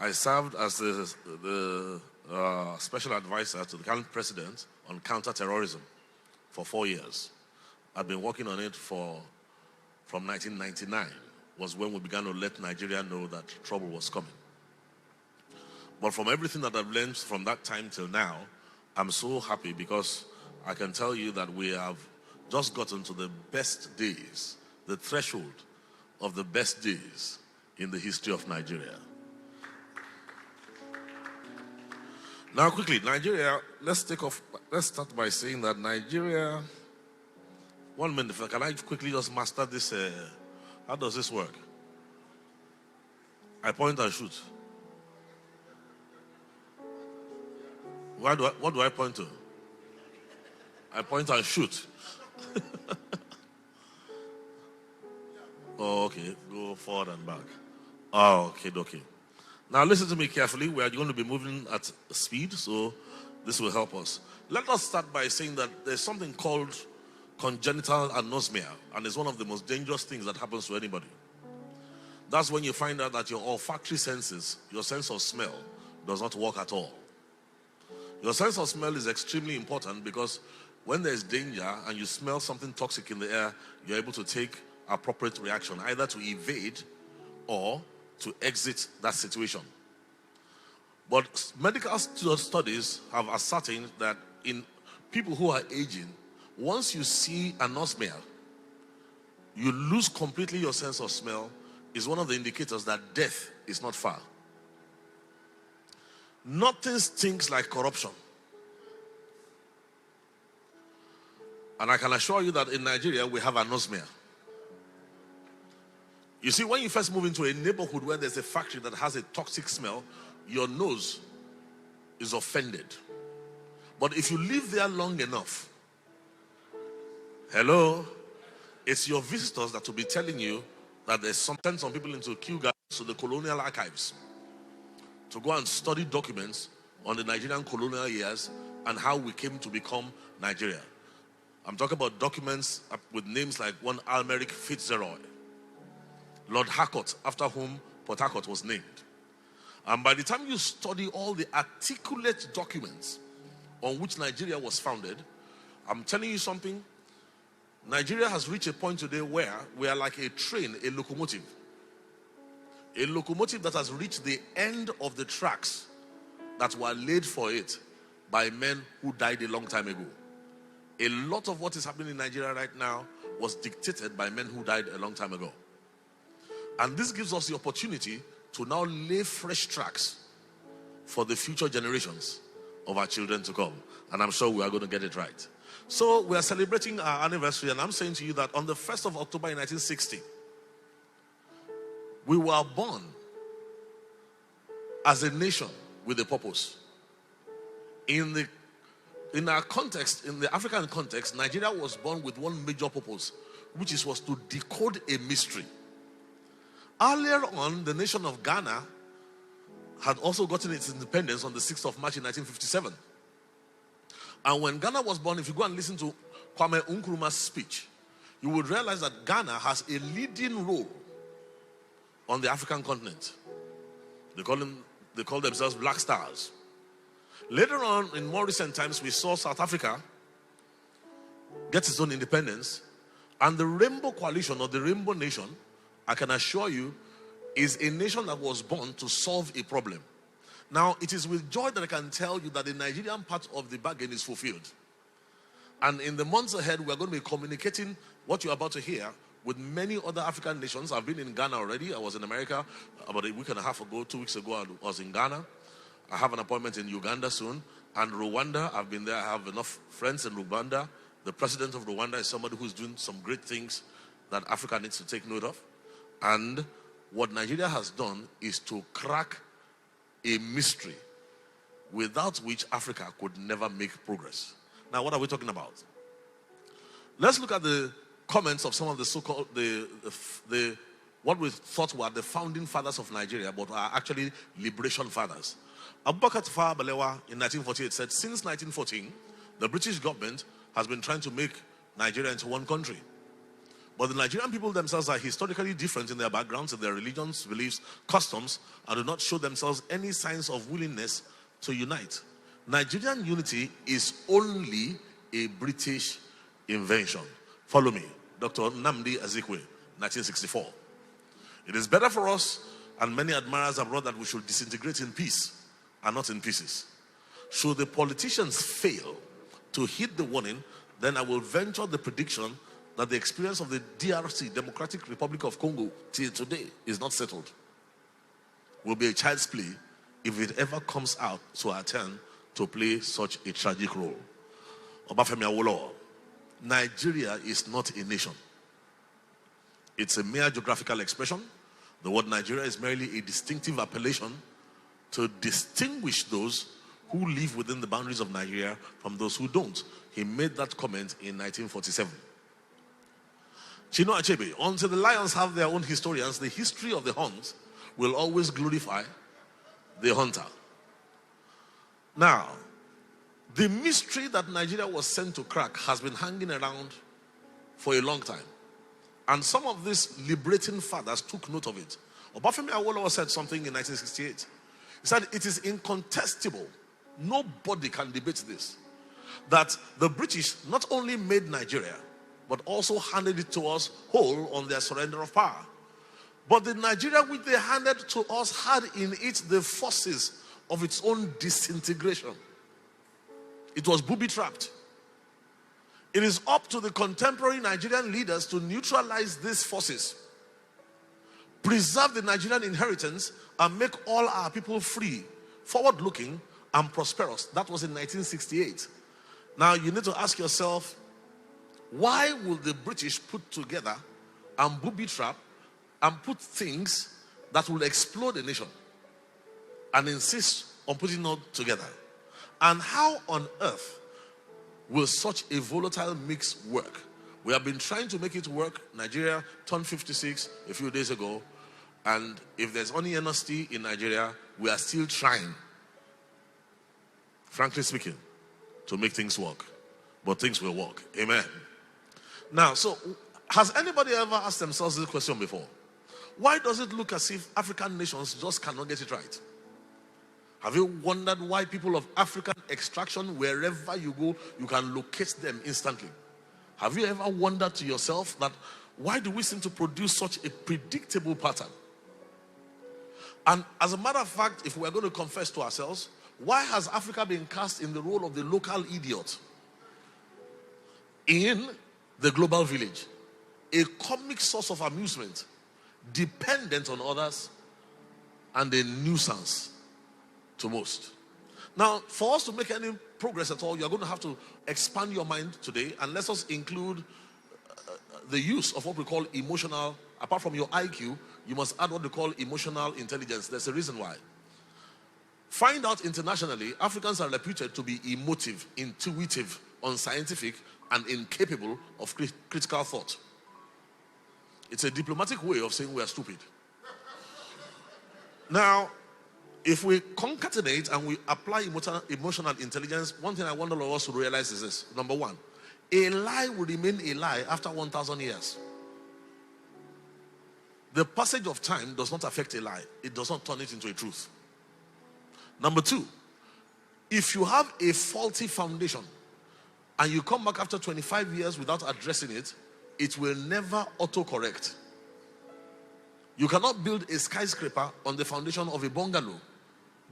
I served as the special advisor to the current president on counter-terrorism for 4 years. I've been working on it from 1999 was when we began to let Nigeria know that trouble was coming. But from everything that I've learned from that time till now, I'm so happy because I can tell you that we have just gotten to the best days, the threshold of the best days in the history of Nigeria. Now quickly, Nigeria, let's start by saying that Nigeria, 1 minute, can I quickly just master this, how does this work? I point and shoot. What do I point to? I point and shoot. Oh, okay, go forward and back. Oh, okay. Now listen to me carefully. We are going to be moving at speed, so this will help us. Let us start by saying that there's something called congenital anosmia, and it's one of the most dangerous things that happens to anybody. That's when you find out that your olfactory senses, your sense of smell, does not work at all. Your sense of smell is extremely important because when there's danger and you smell something toxic in the air, you're able to take appropriate reaction, either to evade or to exit that situation. But medical studies have ascertained that in people who are aging, once you see anosmia, you lose completely your sense of smell, is one of the indicators that death is not far. Nothing stinks like corruption. And I can assure you that in Nigeria, we have anosmia. You see, when you first move into a neighborhood where there's a factory that has a toxic smell, your nose is offended. But if you live there long enough, hello, it's your visitors that will be telling you that there's some people into Kew Gardens to the colonial archives to go and study documents on the Nigerian colonial years and how we came to become Nigeria. I'm talking about documents with names like one Almeric Fitzroy, Lord Harcourt, after whom Port Harcourt was named. And by the time you study all the articulate documents on which Nigeria was founded, I'm telling you something, Nigeria has reached a point today where we are like a train, a locomotive. A locomotive that has reached the end of the tracks that were laid for it by men who died a long time ago. A lot of what is happening in Nigeria right now was dictated by men who died a long time ago. And this gives us the opportunity to now lay fresh tracks for the future generations of our children to come. And I'm sure we are going to get it right. So we are celebrating our anniversary, and I'm saying to you that on the 1st of October in 1960, we were born as a nation with a purpose. In our context, in the African context, Nigeria was born with one major purpose, which was to decode a mystery. Earlier on, the nation of Ghana had also gotten its independence on the 6th of March in 1957. And when Ghana was born, if you go and listen to Kwame Nkrumah's speech, you would realize that Ghana has a leading role on the African continent. They call themselves Black Stars. Later on, in more recent times, we saw South Africa get its own independence, and the Rainbow Coalition or the Rainbow Nation, I can assure you, is a nation that was born to solve a problem. Now, it is with joy that I can tell you that the Nigerian part of the bargain is fulfilled. And in the months ahead, we are going to be communicating what you're about to hear with many other African nations. I've been in Ghana already. I was in America about a week and a half ago, 2 weeks ago, I was in Ghana. I have an appointment in Uganda soon. And Rwanda, I've been there. I have enough friends in Rwanda. The president of Rwanda is somebody who's doing some great things that Africa needs to take note of. And what Nigeria has done is to crack a mystery without which Africa could never make progress. Now, what are we talking about? Let's look at the comments of some of the so-called, what we thought were the founding fathers of Nigeria, but are actually liberation fathers. Abubakar Tafawa Balewa in 1948 said, since 1914, the British government has been trying to make Nigeria into one country. But the Nigerian people themselves are historically different in their backgrounds, in their religions, beliefs, customs, and do not show themselves any signs of willingness to unite. Nigerian unity is only a British invention. Follow me. Dr. Nnamdi Azikiwe, 1964. It is better for us and many admirers abroad that we should disintegrate in peace and not in pieces. Should the politicians fail to heed the warning, then I will venture the prediction that the experience of the DRC, Democratic Republic of Congo, till today is not settled. Will be a child's play if it ever comes out to our turn to play such a tragic role. Obafemi Awolowo, Nigeria is not a nation. It's a mere geographical expression. The word Nigeria is merely a distinctive appellation to distinguish those who live within the boundaries of Nigeria from those who don't. He made that comment in 1947. Chino Achebe, until the lions have their own historians, the history of the hunt will always glorify the hunter. Now, the mystery that Nigeria was sent to crack has been hanging around for a long time. And some of these liberating fathers took note of it. Obafemi Awolowo said something in 1968. He said, it is incontestable, nobody can debate this, that the British not only made Nigeria, but also handed it to us whole on their surrender of power. But the Nigeria which they handed to us had in it the forces of its own disintegration. It was booby-trapped. It is up to the contemporary Nigerian leaders to neutralize these forces, preserve the Nigerian inheritance, and make all our people free, forward-looking, and prosperous. That was in 1968. Now you need to ask yourself, why will the British put together and booby-trap and put things that will explode a nation and insist on putting it all together? And how on earth will such a volatile mix work? We have been trying to make it work. Nigeria turned 56 a few days ago. And if there's any honesty in Nigeria, we are still trying, frankly speaking, to make things work. But things will work. Amen. Now, so has anybody ever asked themselves this question before? Why does it look as if African nations just cannot get it right? Have you wondered why people of African extraction, wherever you go, you can locate them instantly? Have you ever wondered to yourself that why do we seem to produce such a predictable pattern? And as a matter of fact, if we're going to confess to ourselves, why has Africa been cast in the role of the local idiot in the global village? A comic source of amusement, dependent on others, and a nuisance to most. Now, for us to make any progress at all, you're going to have to expand your mind today, and let us include the use of what we call emotional. Apart from your IQ, you must add what we call emotional intelligence. There's a reason why. Find out internationally, Africans are reputed to be emotive, intuitive, unscientific, and incapable of critical thought. It's a diplomatic way of saying we are stupid. Now, if we concatenate and we apply emotional intelligence, one thing I want all of us to realize is this. Number one, a lie will remain a lie after 1,000 years. The passage of time does not affect a lie. It does not turn it into a truth. Number two, if you have a faulty foundation and you come back after 25 years without addressing it, it will never autocorrect. You cannot build a skyscraper on the foundation of a bungalow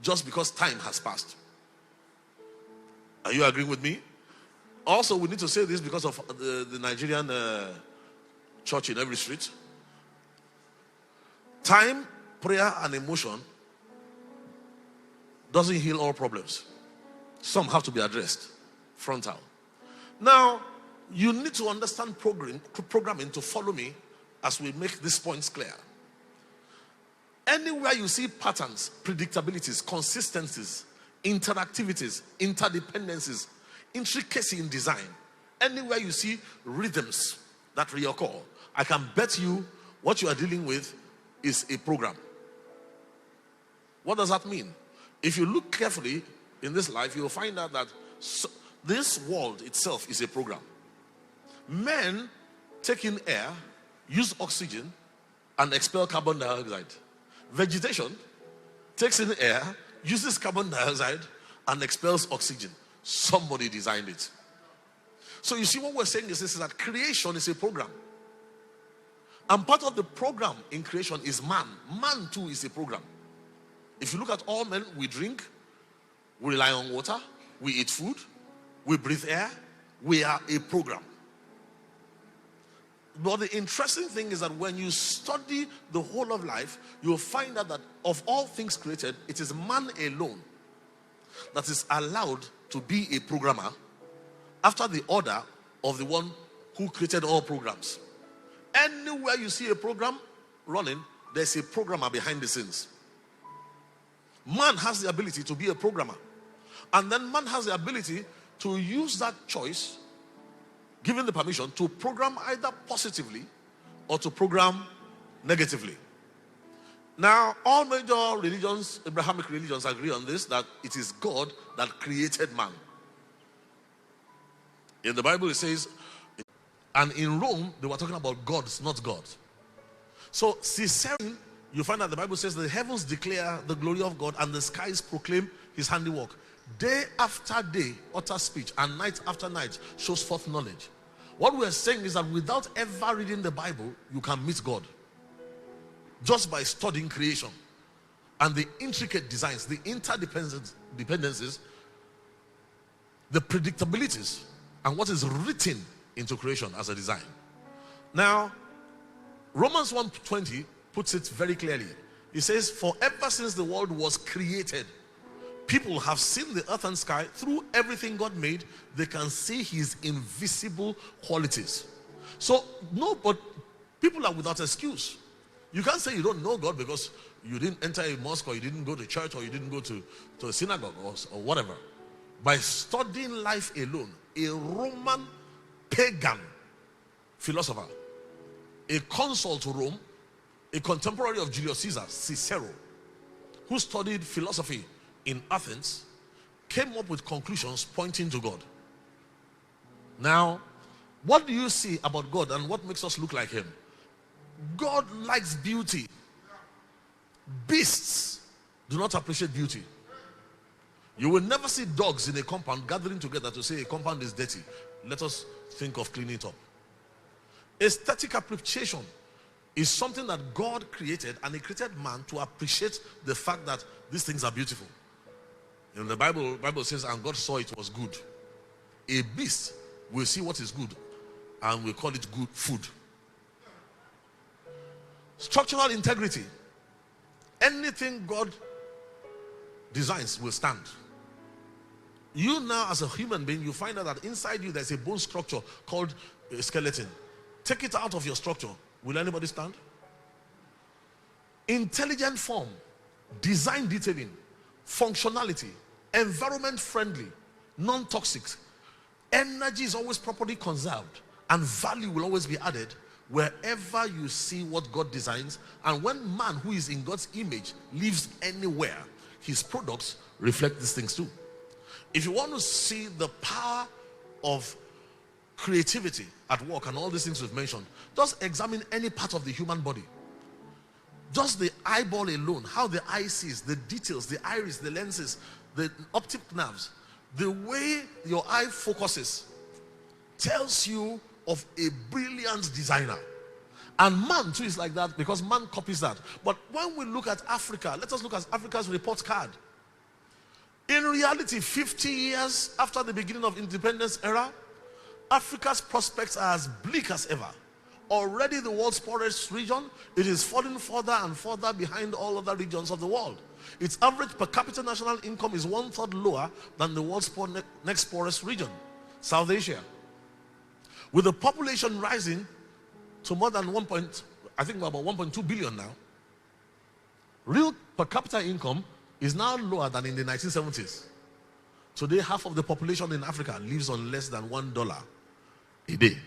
just because time has passed. Are you agreeing with me? Also, we need to say this because of the Nigerian church in every street. Time, prayer, and emotion doesn't heal all problems. Some have to be addressed frontal. Now, you need to understand programming to follow me as we make these points clear. Anywhere you see patterns, predictabilities, consistencies, interactivities, interdependencies, intricacy in design, anywhere you see rhythms that reoccur, I can bet you what you are dealing with is a program. What does that mean? If you look carefully in this life, you will find out that this world itself is a program. Men take in air use oxygen and expel carbon dioxide. Vegetation takes in air, uses carbon dioxide, and expels oxygen. Somebody designed it. So you see what we're saying is this, is that creation is a program. And part of the program in creation is man. Man too is a program. If you look at all men, we drink, we rely on water, we eat food, we breathe air, we are a program. But the interesting thing is that when you study the whole of life, you'll find out that of all things created, it is man alone that is allowed to be a programmer after the order of the one who created all programs. Anywhere you see a program running, there's a programmer behind the scenes. Man has the ability to be a programmer. And then man has the ability to use that choice, given the permission, to program either positively or to program negatively. Now, all major religions, Abrahamic religions, agree on this, that it is God that created man. In the Bible it says, and in Rome, they were talking about gods, not God. So, Caesarion, you find that the Bible says the heavens declare the glory of God and the skies proclaim his handiwork. Day after day, utter speech, and night after night shows forth knowledge. What we're saying is that without ever reading the Bible, you can meet God. Just by studying creation and the intricate designs, the interdependencies, the predictabilities, and what is written into creation as a design. Now, Romans 1:20 puts it very clearly. It says, for ever since the world was created, people have seen the earth and sky. Through everything God made, they can see his invisible qualities. So, no, but people are without excuse. You can't say you don't know God because you didn't enter a mosque, or you didn't go to church, or you didn't go to a synagogue, or whatever. By studying life alone, a Roman pagan philosopher, a consul to Rome, a contemporary of Julius Caesar, Cicero, who studied philosophy in Athens, came up with conclusions pointing to God. Now, what do you see about God and what makes us look like him? God likes beauty. Beasts do not appreciate beauty. You will never see dogs in a compound gathering together to say a compound is dirty. Let us think of cleaning it up. Aesthetic appreciation is something that God created, and he created man to appreciate the fact that these things are beautiful. In the Bible says, and God saw it was good. A beast will see what is good and we call it good food. Structural integrity. Anything God designs will stand. You now, as a human being, you find out that inside you there's a bone structure called a skeleton. Take it out of your structure. Will anybody stand? Intelligent form, design detailing, functionality, environment friendly, non-toxic. Energy is always properly conserved, and value will always be added wherever you see what God designs. And when man, who is in God's image, lives anywhere, his products reflect these things too. If you want to see the power of creativity at work and all these things we've mentioned, just examine any part of the human body. Just the eyeball alone, how the eye sees, the details, the iris, the lenses, the optic nerves, the way your eye focuses tells you of a brilliant designer. And man too is like that, because man copies that. But when we look at Africa, let us look at Africa's report card. In reality, 50 years after the beginning of independence era, Africa's prospects are as bleak as ever. Already the world's poorest region, it is falling further and further behind all other regions of the world. Its average per capita national income is 1/3 lower than the world's next poorest region, South Asia. With the population rising to more than about 1.2 billion now, real per capita income is now lower than in the 1970s. Today, half of the population in Africa lives on less than $1 a day.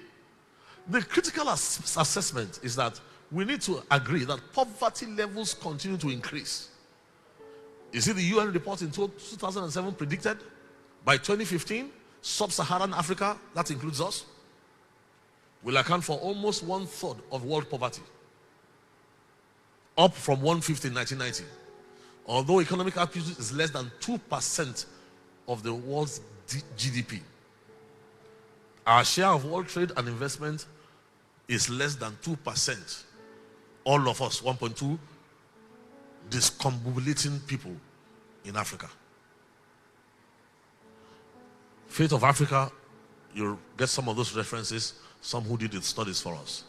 The critical assessment is that we need to agree that poverty levels continue to increase. You see, the UN report in 2007 predicted by 2015, sub-Saharan Africa, that includes us, will account for almost 1/3 of world poverty, up from 1/5 in 1990. Although economic activity is less than 2% of the world's GDP, our share of world trade and investment is less than 2%. All of us, 1.2 discombobulating people in Africa. Fate of Africa, you'll get some of those references, some who did the studies for us.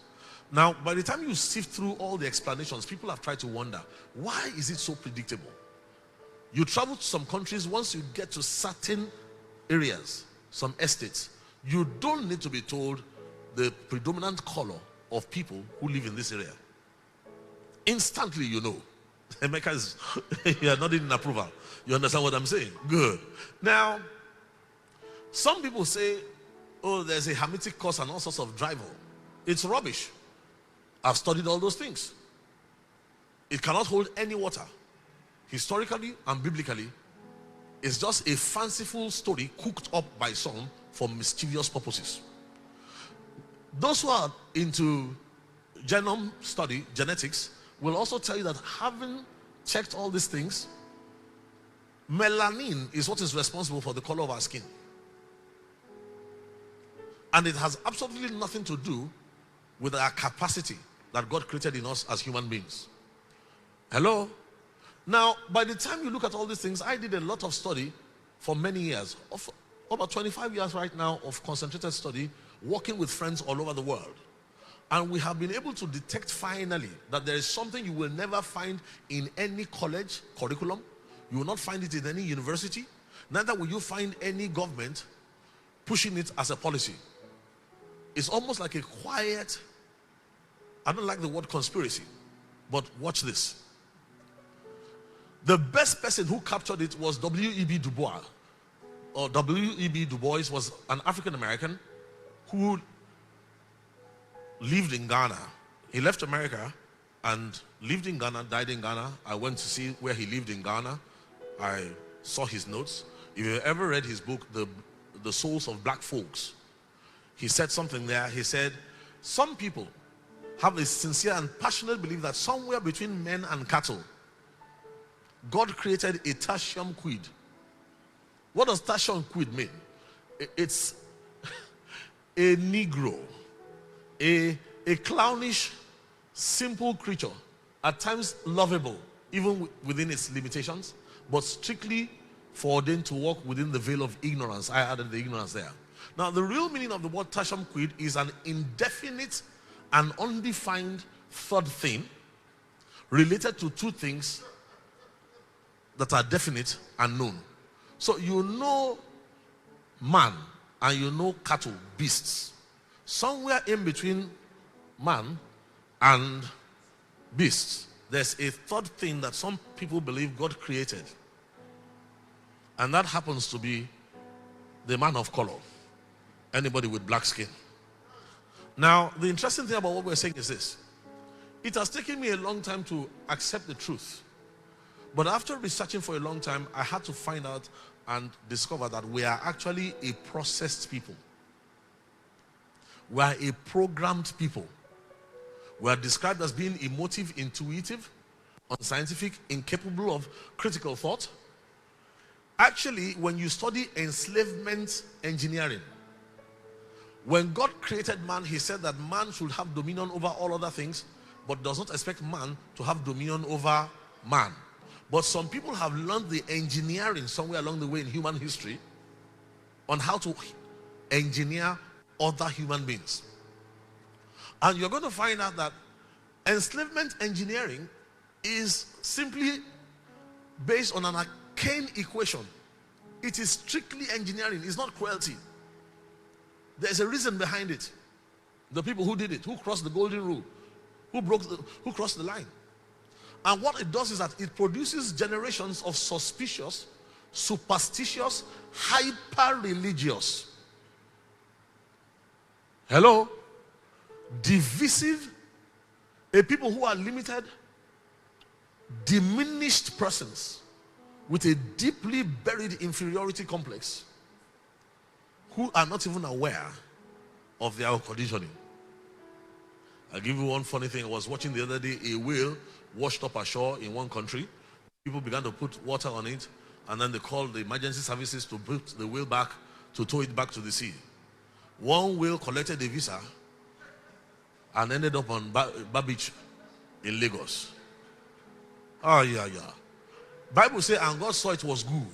Now, by the time you sift through all the explanations, people have tried to wonder, why is it so predictable? You travel to some countries, once you get to certain areas, some estates, you don't need to be told the predominant color of people who live in this area. Instantly you know. Emeka is, you are not in approval. You understand what I'm saying? Good. Now, some people say, oh, there's a Hamitic cause and all sorts of drivel. It's rubbish. I've studied all those things. It cannot hold any water. Historically and biblically, it's just a fanciful story cooked up by some for mischievous purposes. Those who are into genome study, genetics, will also tell you that having checked all these things, melanin is what is responsible for the color of our skin. And it has absolutely nothing to do with our capacity that God created in us as human beings. Hello? Now, by the time you look at all these things, I did a lot of study for many years, of about 25 years right now of concentrated study, working with friends all over the world. And we have been able to detect finally that there is something you will never find in any college curriculum. You will not find it in any university. Neither will you find any government pushing it as a policy. It's almost like a quiet, I don't like the word conspiracy, but watch this. The best person who captured it was W.E.B. Du Bois. Or W.E.B. Du Bois was an African American who lived in Ghana. He left America and lived in Ghana, died in Ghana. I went to see where he lived in Ghana. I saw his notes. If you ever read his book, The Souls of Black Folks, he said something there. He said, some people have a sincere and passionate belief that somewhere between men and cattle, God created a tertium quid. What does tertium quid mean? It's a Negro, a clownish, simple creature, at times lovable, even within its limitations, but strictly foreordained to walk within the veil of ignorance. I added the ignorance there. Now, the real meaning of the word tertium quid is an indefinite and undefined third thing related to two things that are definite and known. So you know man and you know cattle, beasts. Somewhere in between man and beasts, there's a third thing that some people believe God created. And that happens to be the man of color. Anybody with black skin. Now, the interesting thing about what we're saying is this. It has taken me a long time to accept the truth. But after researching for a long time, I had to find out and discover that we are actually a processed people. We are a programmed people. We are described as being emotive, intuitive, unscientific, incapable of critical thought. Actually, when you study enslavement engineering, when God created man, he said that man should have dominion over all other things, but does not expect man to have dominion over man. But some people have learned the engineering somewhere along the way in human history on how to engineer other human beings. And you're going to find out that enslavement engineering is simply based on an arcane equation. It is strictly engineering. It's not cruelty. There's a reason behind it. The people who did it, who crossed the golden rule, who crossed the line. And what it does is that it produces generations of suspicious, superstitious, hyper-religious, hello, divisive, a people who are limited, diminished persons with a deeply buried inferiority complex who are not even aware of their conditioning. I'll give you one funny thing. I was watching the other day, a whale washed up ashore in one country. People began to put water on it, and then they called the emergency services to put the whale back, to tow it back to the sea. One whale collected a visa and ended up on Bar Beach in Lagos. Oh, yeah. Bible says, and God saw it was good.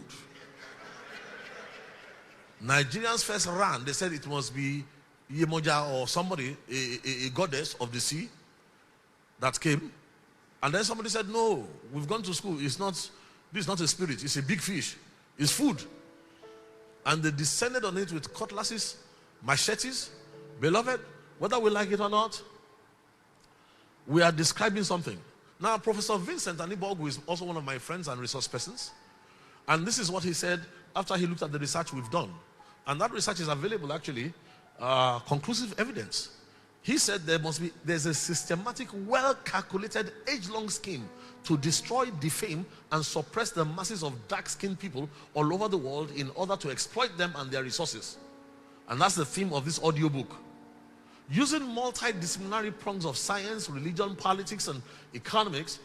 Nigerians first ran. They said it must be Yemoja or somebody, a goddess of the sea that came. And then somebody said, no, we've gone to school. This is not a spirit. It's a big fish. It's food. And they descended on it with cutlasses, machetes. Beloved, whether we like it or not, we are describing something. Now, Professor Vincent Anibogu is also one of my friends and resource persons. And this is what he said after he looked at the research we've done. And that research is available, actually, conclusive evidence. He said there's a systematic, well-calculated, age-long scheme to destroy, defame, and suppress the masses of dark-skinned people all over the world in order to exploit them and their resources. And that's the theme of this audiobook. Using multidisciplinary prongs of science, religion, politics, and economics,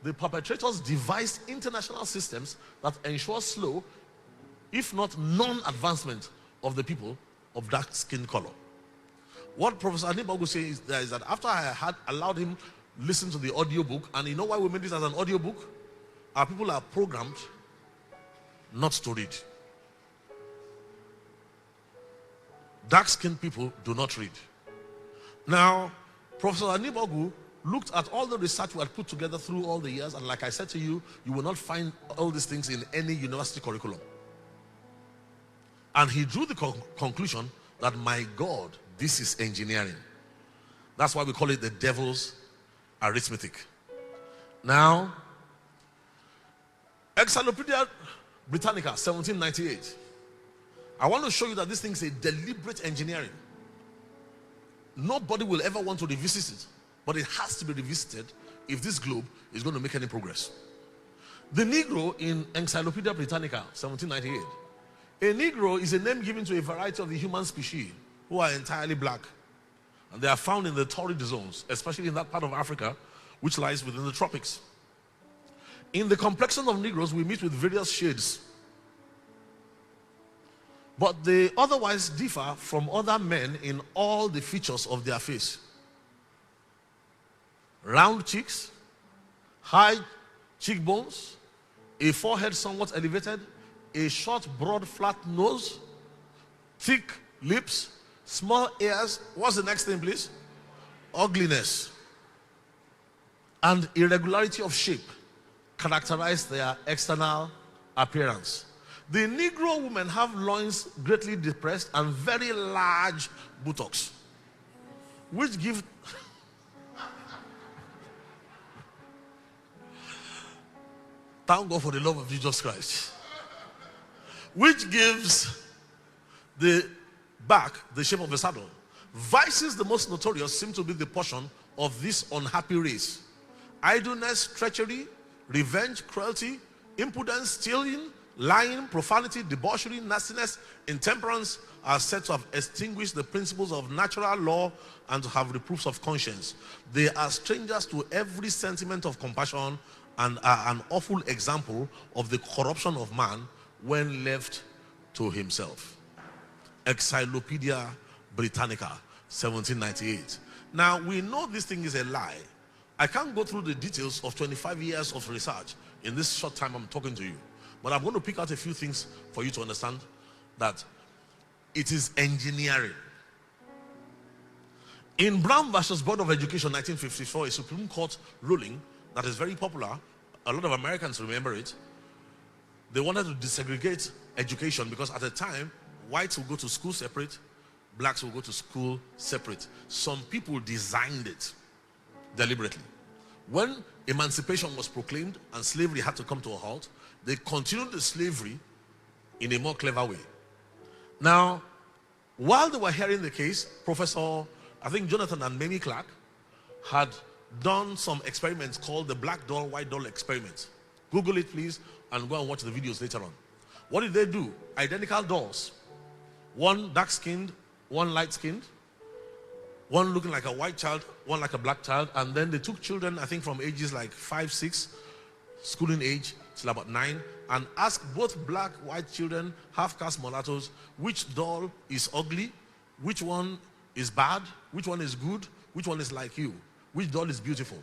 the perpetrators devised international systems that ensure slow, if not non-advancement of the people of dark skin color. What Professor Anibogu says is that after I had allowed him listen to the audiobook, and you know why we made this as an audiobook? Our people are programmed not to read. Dark-skinned people do not read. Now, Professor Anibogu looked at all the research we had put together through all the years, and like I said to you, you will not find all these things in any university curriculum. And he drew the conclusion that, my God, this is engineering. That's why we call it the devil's arithmetic. Now, Encyclopedia Britannica, 1798. I want to show you that this thing is a deliberate engineering. Nobody will ever want to revisit it, but it has to be revisited if this globe is going to make any progress. The Negro in Encyclopedia Britannica, 1798. A Negro is a name given to a variety of the human species who are entirely black. And they are found in the torrid zones, especially in that part of Africa, which lies within the tropics. In the complexion of Negroes, we meet with various shades. But they otherwise differ from other men in all the features of their face. Round cheeks, high cheekbones, a forehead somewhat elevated, a short, broad, flat nose, thick lips, small ears. What's the next thing, please? Ugliness and irregularity of shape characterize their external appearance. The Negro women have loins greatly depressed and very large buttocks, which give thank God for the love of Jesus Christ, which gives the back the shape of a saddle. Vices, the most notorious, seem to be the portion of this unhappy race. Idleness, treachery, revenge, cruelty, impudence, stealing, lying, profanity, debauchery, nastiness, intemperance are said to have extinguished the principles of natural law and to have reproofs of conscience. They are strangers to every sentiment of compassion and are an awful example of the corruption of man when left to himself. Encyclopedia Britannica, 1798. Now, we know this thing is a lie. I can't go through the details of 25 years of research in this short time I'm talking to you. But I'm going to pick out a few things for you to understand that it is engineering. In Brown versus Board of Education, 1954, a Supreme Court ruling that is very popular, a lot of Americans remember it. They wanted to desegregate education because at the time, whites will go to school separate, blacks will go to school separate. Some people designed it deliberately. When emancipation was proclaimed and slavery had to come to a halt, they continued the slavery in a more clever way. Now, while they were hearing the case, Professor, I think Jonathan and Mamie Clark had done some experiments called the black doll, white doll experiment. Google it, please, and go and watch the videos later on. What did they do? Identical dolls. One dark-skinned, one light-skinned. One looking like a white child, one like a black child. And then they took children, I think from ages like 5, 6, schooling age, till about 9, and asked both black, white children, half-caste mulattoes, which doll is ugly, which one is bad, which one is good, which one is like you, which doll is beautiful.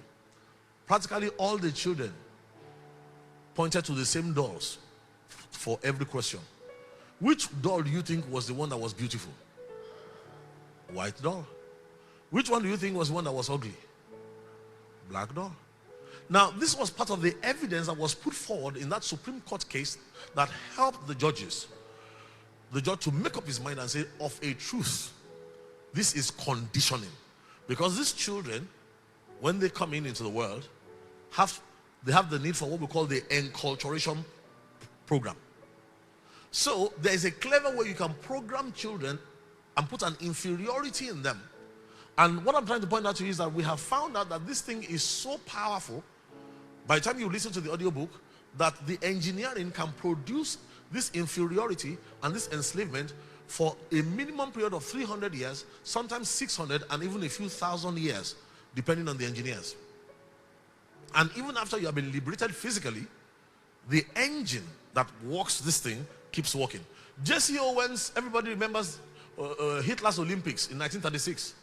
Practically all the children pointed to the same dolls for every question. Which doll do you think was the one that was beautiful? White doll. Which one do you think was the one that was ugly? Black doll. Now, this was part of the evidence that was put forward in that Supreme Court case that helped the judges. The judge to make up his mind and say, of a truth, this is conditioning. Because these children, when they come into the world, they have the need for what we call the enculturation program. So there is a clever way you can program children and put an inferiority in them. And what I'm trying to point out to you is that we have found out that this thing is so powerful, by the time you listen to the audiobook, that the engineering can produce this inferiority and this enslavement for a minimum period of 300 years, sometimes 600, and even a few thousand years, depending on the engineers. And even after you have been liberated physically, the engine that works this thing keeps working. Jesse Owens, everybody remembers Hitler's Olympics in 1936.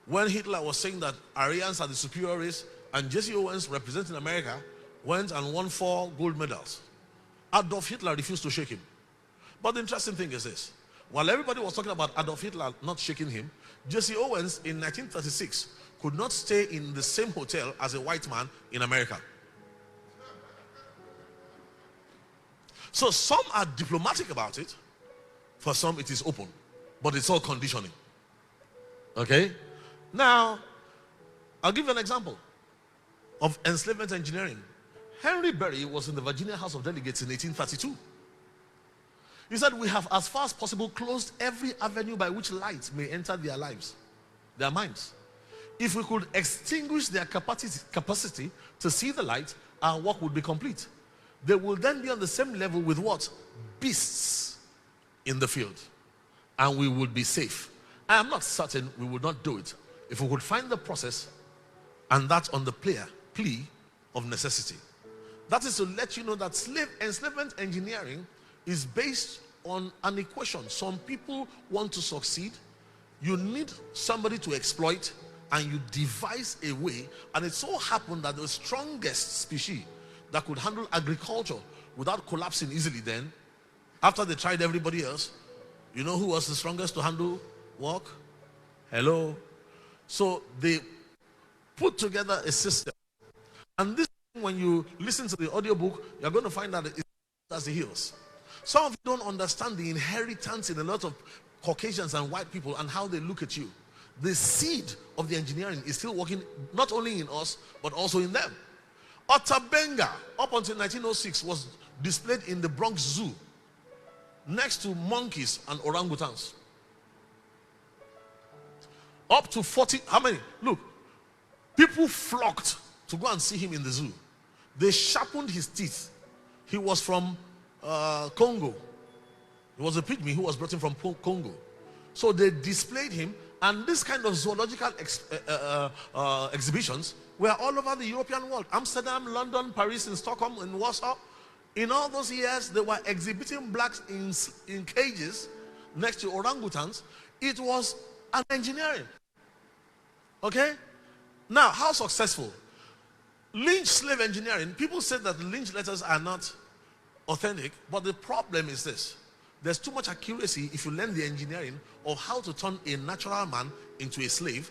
When Hitler was saying that Aryans are the superior race, and Jesse Owens, representing America, went and won 4 gold medals. Adolf Hitler refused to shake him. But the interesting thing is this. While everybody was talking about Adolf Hitler not shaking him, Jesse Owens in 1936 could not stay in the same hotel as a white man in America. So some are diplomatic about it. For some it is open. But it's all conditioning. Okay? Now, I'll give you an example of enslavement engineering. Henry Berry was in the Virginia House of Delegates in 1832. He said, we have as far as possible closed every avenue by which light may enter their lives, their minds. If we could extinguish their capacity to see the light, our work would be complete. They will then be on the same level with what? Beasts in the field. And we would be safe. I am not certain we would not do it if we could find the process, and that on the plea of necessity. That is to let you know that enslavement engineering is based on an equation. Some people want to succeed. You need somebody to exploit, and you devise a way. And it so happened that the strongest species that could handle agriculture without collapsing easily then, after they tried everybody else, you know who was the strongest to handle work? Hello? So they put together a system. And this, when you listen to the audiobook, you're going to find that it's as the hills. Some of you don't understand the inheritance in a lot of Caucasians and white people and how they look at you. The seed of the engineering is still working not only in us, but also in them. Otabenga, up until 1906, was displayed in the Bronx Zoo next to monkeys and orangutans. Up to 40, how many? Look, people flocked to go and see him in the zoo. They sharpened his teeth. He was from Congo. He was a pygmy who was brought in from Congo. So they displayed him, and this kind of zoological exhibitions were all over the European world. Amsterdam, London, Paris, in Stockholm, in Warsaw. In all those years, they were exhibiting blacks in cages next to orangutans. It was an engineering. Okay? Now, how successful? Lynch slave engineering. People say that Lynch letters are not authentic, but the problem is this. There's too much accuracy if you learn the engineering of how to turn a natural man into a slave,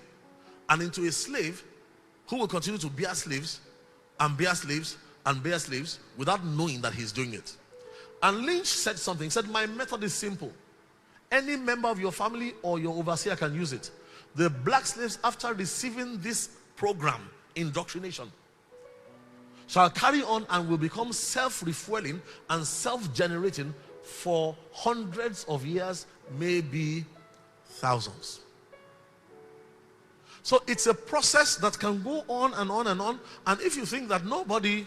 and into a slave who will continue to bear slaves and bear slaves and bear slaves without knowing that he's doing it. And Lynch said something. He said, my method is simple. Any member of your family or your overseer can use it. The black slaves, after receiving this program, indoctrination, shall carry on and will become self-refueling and self-generating for hundreds of years, maybe thousands. So it's a process that can go on and on and on. And if you think that nobody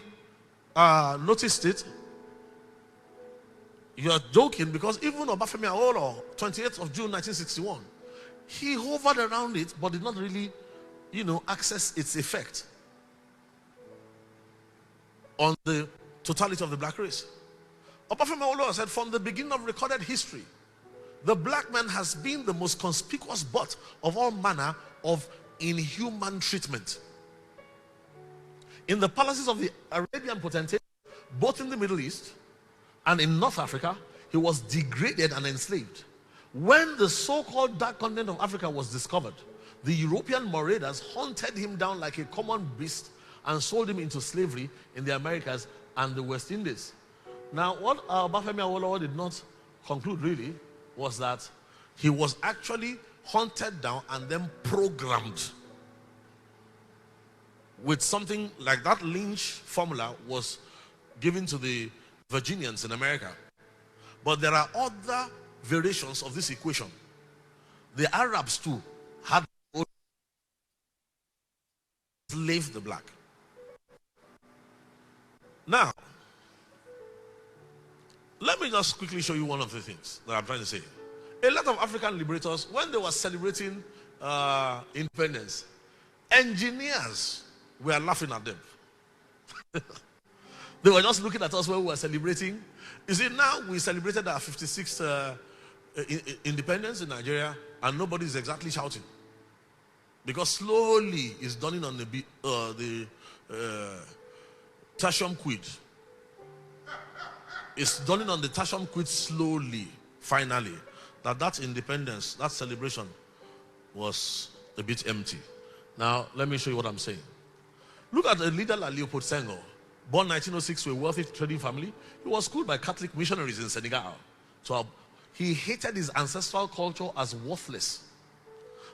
noticed it, you're joking, because even Obafemi Awolowo, 28th of June 1961, he hovered around it but did not really, access its effect on the totality of the black race. Obafemi Awolowo said, from the beginning of recorded history, the black man has been the most conspicuous butt of all manner of inhuman treatment. In the palaces of the Arabian potentates, both in the Middle East and in North Africa, he was degraded and enslaved. When the so-called dark continent of Africa was discovered, the European marauders hunted him down like a common beast and sold him into slavery in the Americas and the West Indies. Now, what Obafemi Awolowo did not conclude really was that he was actually hunted down and then programmed with something like that Lynch formula was given to the Virginians in America. But there are other variations of this equation. The Arabs too had enslaved the black. Now, let me just quickly show you one of the things that I'm trying to say. A lot of African liberators, when they were celebrating independence, engineers were laughing at them. They were just looking at us when we were celebrating. You see, now we celebrated our 56th independence in Nigeria, and nobody is exactly shouting. Because slowly it's dawning on the tertium quid. It's dawning on the tertium quid slowly, finally, that independence, that celebration was a bit empty. Now, let me show you what I'm saying. Look at the leader like Leopold Senghor, born 1906 to a wealthy trading family. He was schooled by Catholic missionaries in Senegal. So he hated his ancestral culture as worthless.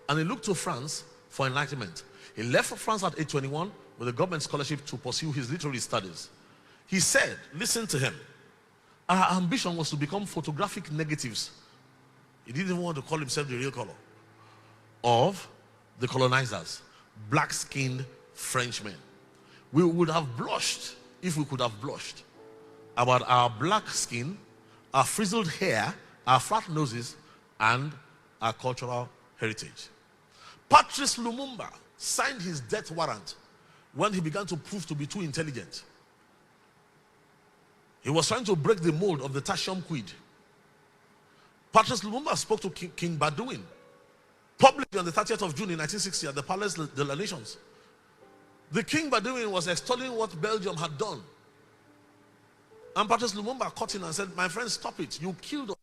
And he looked to France for enlightenment. He left for France at age 21 with a government scholarship to pursue his literary studies. He said, listen to him, our ambition was to become photographic negatives. He didn't even want to call himself the real color of the colonizers, black-skinned Frenchmen. We would have blushed if we could have blushed about our black skin, our frizzled hair, our flat noses, and our cultural heritage. Patrice Lumumba signed his death warrant when he began to prove to be too intelligent. He was trying to break the mold of the tertium quid. Patrice Lumumba spoke to King Baudouin publicly on the 30th of June in 1960 at the Palace de la Nations. The King Baudouin was extolling what Belgium had done. And Patrice Lumumba caught him and said, my friend, stop it. You killed us.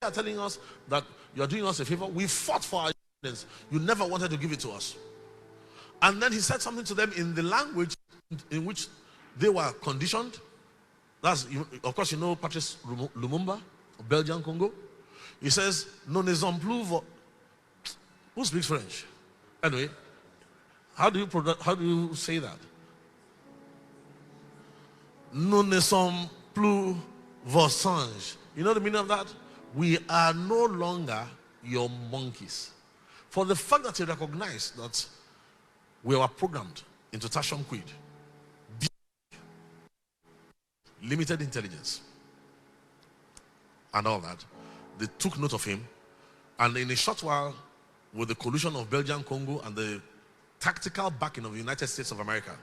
You are telling us that you are doing us a favor. We fought for our independence. You never wanted to give it to us. And then he said something to them in the language in which they were conditioned. That's, of course, you know Patrice Lumumba of Belgian Congo. He says, "Nous ne sommes plus." Who speaks French? Anyway, how do you say that? Nous ne sommes plus vos singes. You know the meaning of that? We are no longer your monkeys. For the fact that he recognized that we were programmed into tertium quid, limited intelligence, and all that, they took note of him, and in a short while, with the collusion of Belgian Congo and the tactical backing of the United States of America,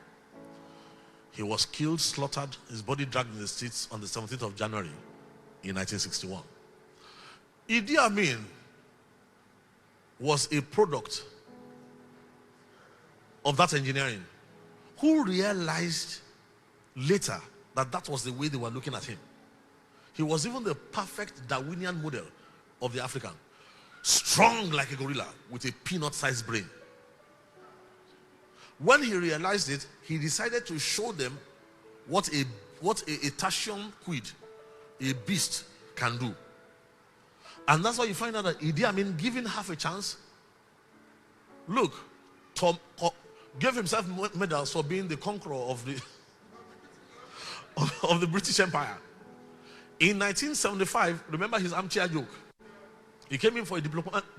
he was killed, slaughtered, his body dragged in the streets on the 17th of January in 1961. Idi Amin was a product of that engineering, who realized later that that was the way they were looking at him. He was even the perfect Darwinian model of the African. Strong like a gorilla with a peanut-sized brain. When he realized it, he decided to show them what a tertium quid, a beast, can do. And that's why you find out that Idi Amin, given half a chance, look, Tom gave himself medals for being the conqueror of the British Empire. In 1975, remember his armchair joke? He came in for a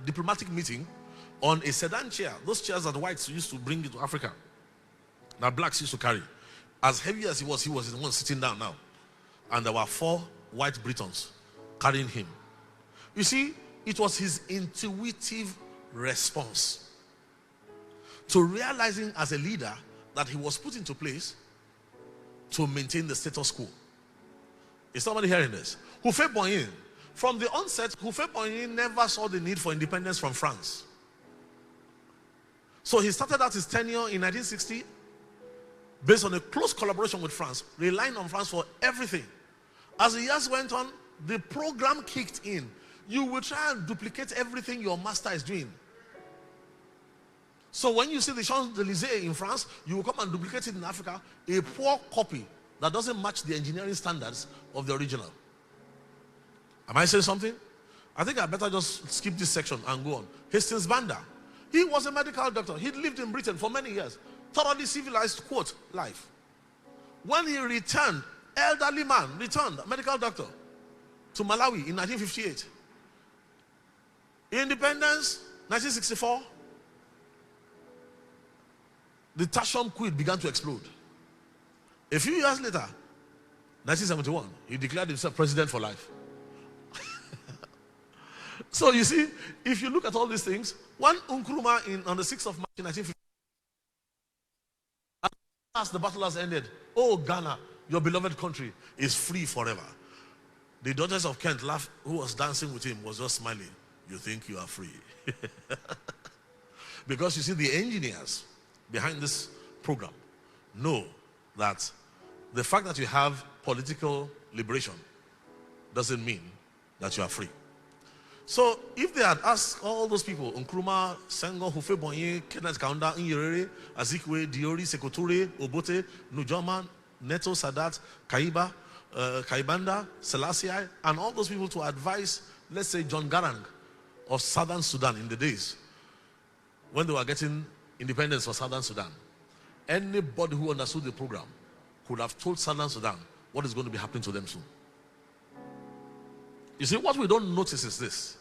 diplomatic meeting on a sedan chair, those chairs that the whites used to bring into Africa, that blacks used to carry. As heavy as he was the one sitting down now. And there were 4 white Britons carrying him. You see, it was his intuitive response to realizing as a leader that he was put into place to maintain the status quo. Is somebody hearing this? Houphouët-Boigny, from the onset, Houphouët-Boigny never saw the need for independence from France. So he started out his tenure in 1960 based on a close collaboration with France, relying on France for everything. As the years went on, the program kicked in. You will try and duplicate everything your master is doing. So when you see the Champs-Élysées in France, you will come and duplicate it in Africa, a poor copy that doesn't match the engineering standards of the original. Am I saying something? I think I better just skip this section and go on. Hastings Banda. He was a medical doctor. He'd lived in Britain for many years. Thoroughly civilized, quote, life. When he returned, elderly man, returned, medical doctor, to Malawi in 1958. Independence, 1964. The Tashom Quid began to explode. A few years later, 1971, he declared himself president for life. So you see, if you look at all these things, one Nkrumah on the 6th of March 1950, as the battle has ended, oh Ghana, your beloved country is free forever. The daughters of Kent laughed, who was dancing with him was just smiling. You think you are free. Because you see, the engineers behind this program know that the fact that you have political liberation doesn't mean that you are free. So if they had asked all those people, Nkrumah, Senghor, Houphouët-Boigny, Kenneth Kaunda, Nyerere, Azikiwe, Diori, Sekou-Touré, Obote, Nujoma, Neto, Sadat, Kaiba, Kaibanda, Selassie, and all those people to advise, let's say, John Garang of Southern Sudan in the days when they were getting independence for Southern Sudan, anybody who understood the program could have told Southern Sudan what is going to be happening to them soon. You see, what we don't notice is this.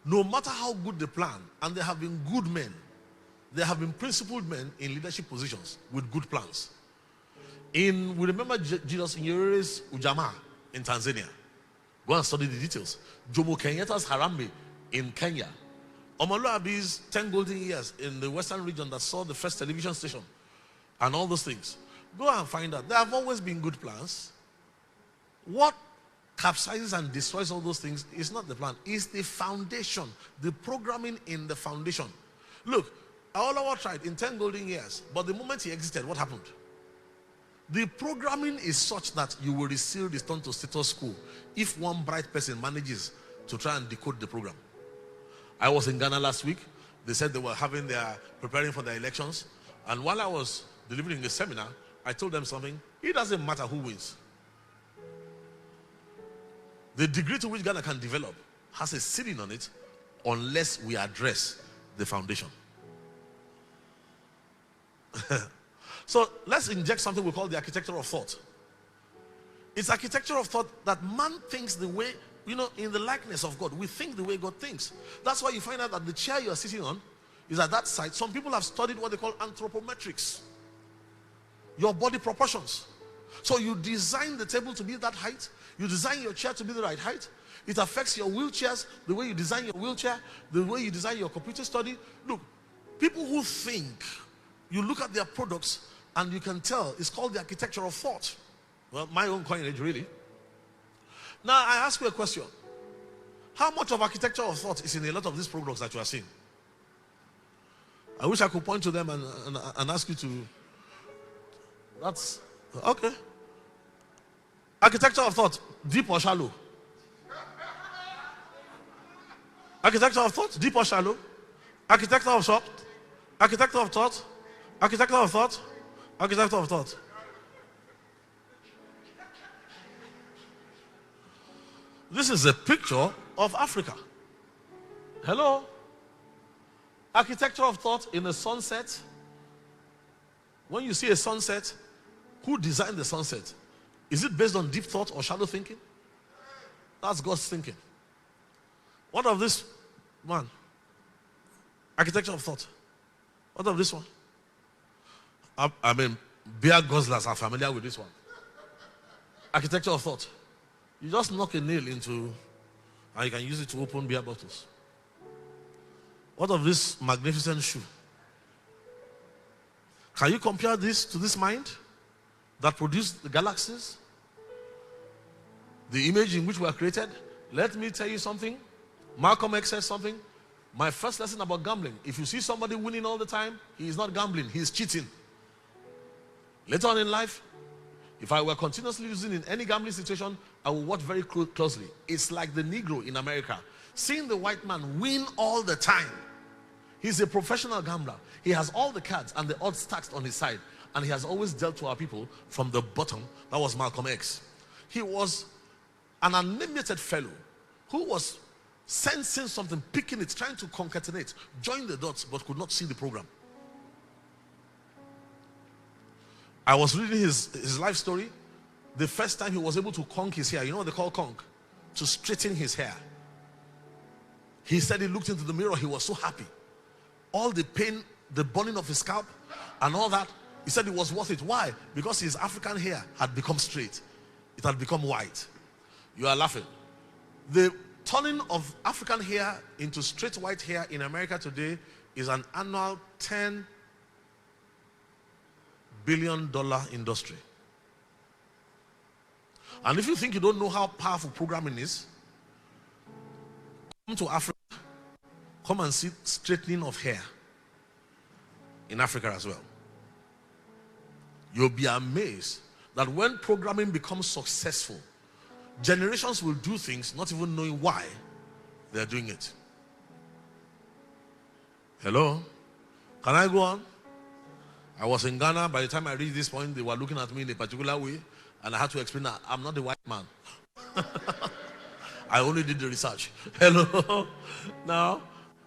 No matter how good the plan, and there have been good men, there have been principled men in leadership positions with good plans. We remember Jesus Nyerere's Ujamaa in Tanzania. Go and study the details. Jomo Kenyatta's Harambee in Kenya. Omoluabi's 10 golden years in the western region that saw the first television station and all those things. Go and find out. There have always been good plans. What capsizes and destroys all those things is not the plan. It's the foundation, the programming in the foundation. Look, Awolowo tried in 10 golden years, but the moment he exited, what happened? The programming is such that you will still return to status quo if one bright person manages to try and decode the program. I was in Ghana last week. They said they were preparing for their elections. And while I was delivering a seminar, I told them something. It doesn't matter who wins. The degree to which Ghana can develop has a ceiling on it unless we address the foundation. So let's inject something we call the architecture of thought. It's architecture of thought that man thinks the way, in the likeness of God. We think the way God thinks. That's why you find out that the chair you are sitting on is at that side. Some people have studied what they call anthropometrics. Your body proportions. So you design the table to be that height. You design your chair to be the right height. It affects your wheelchairs, the way you design your wheelchair, the way you design your computer study. Look, people who think, you look at their products and you can tell it's called the architecture of thought. Well, my own coinage, really. Now, I ask you a question. How much of architecture of thought is in a lot of these products that you are seeing? I wish I could point to them and ask you to. That's okay. Architecture of thought, deep or shallow? Architecture of thought, deep or shallow? Architecture of thought, architecture of thought, architecture of thought, architecture of thought. This is a picture of Africa. Hello? Architecture of thought in a sunset. When you see a sunset, who designed the sunset? Is it based on deep thought or shallow thinking? That's God's thinking. What of this one? Architecture of thought. What of this one? Beer guzzlers are familiar with this one. architecture of thought. You just knock a nail into, and you can use it to open beer bottles. What of this magnificent shoe? Can you compare this to this mind that produced the galaxies? The image in which we are created? Let me tell you something. Malcolm X says something. My first lesson about gambling. If you see somebody winning all the time, he is not gambling, he is cheating. Later on in life, if I were continuously losing in any gambling situation, I will watch very closely. It's like the Negro in America. Seeing the white man win all the time. He's a professional gambler. He has all the cards and the odds stacked on his side. And he has always dealt to our people from the bottom. That was Malcolm X. He was an animated fellow who was sensing something, picking it, trying to concatenate, join the dots, but could not see the program. I was reading his life story. The first time he was able to conk his hair, you know what they call conk? To straighten his hair. He said he looked into the mirror, he was so happy. All the pain, the burning of his scalp and all that, he said it was worth it. Why? Because his African hair had become straight. It had become white. You are laughing. The turning of African hair into straight white hair in America today is an annual $10 billion industry. And if you think you don't know how powerful programming is, come to Africa, come and see straightening of hair in Africa as well. You'll be amazed that when programming becomes successful, generations will do things not even knowing why they're doing it. Hello? Can I go on? I was in Ghana. By the time I reached this point, they were looking at me in a particular way, and I had to explain that I'm not the white man. I only did the research. Hello? Now,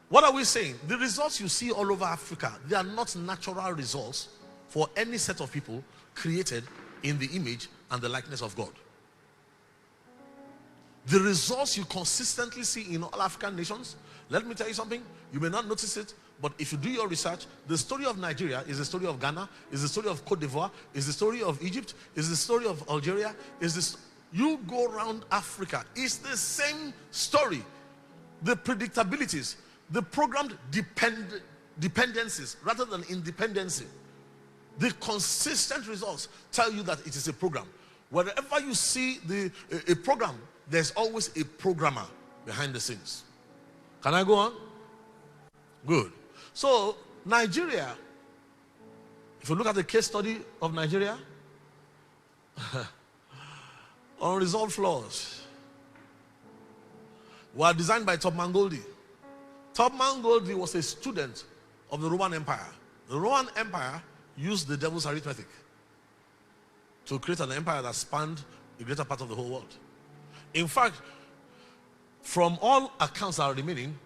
what are we saying? The results you see all over Africa, they are not natural results for any set of people created in the image and the likeness of God. The results you consistently see in all African nations, let me tell you something, you may not notice it, but if you do your research, the story of Nigeria is the story of Ghana, is the story of Cote d'Ivoire, is the story of Egypt, is the story of Algeria, is this. You go around Africa, it's the same story. The predictabilities, the programmed dependencies rather than independency. The consistent results tell you that it is a program. Wherever you see a program, there's always a programmer behind the scenes. Can I go on? Good. So, Nigeria, if you look at the case study of Nigeria, unresolved flaws were designed by Thompson. Thompson was a student of the Roman Empire. The Roman Empire used the devil's arithmetic to create an empire that spanned a greater part of the whole world. In fact, from all accounts that are remaining,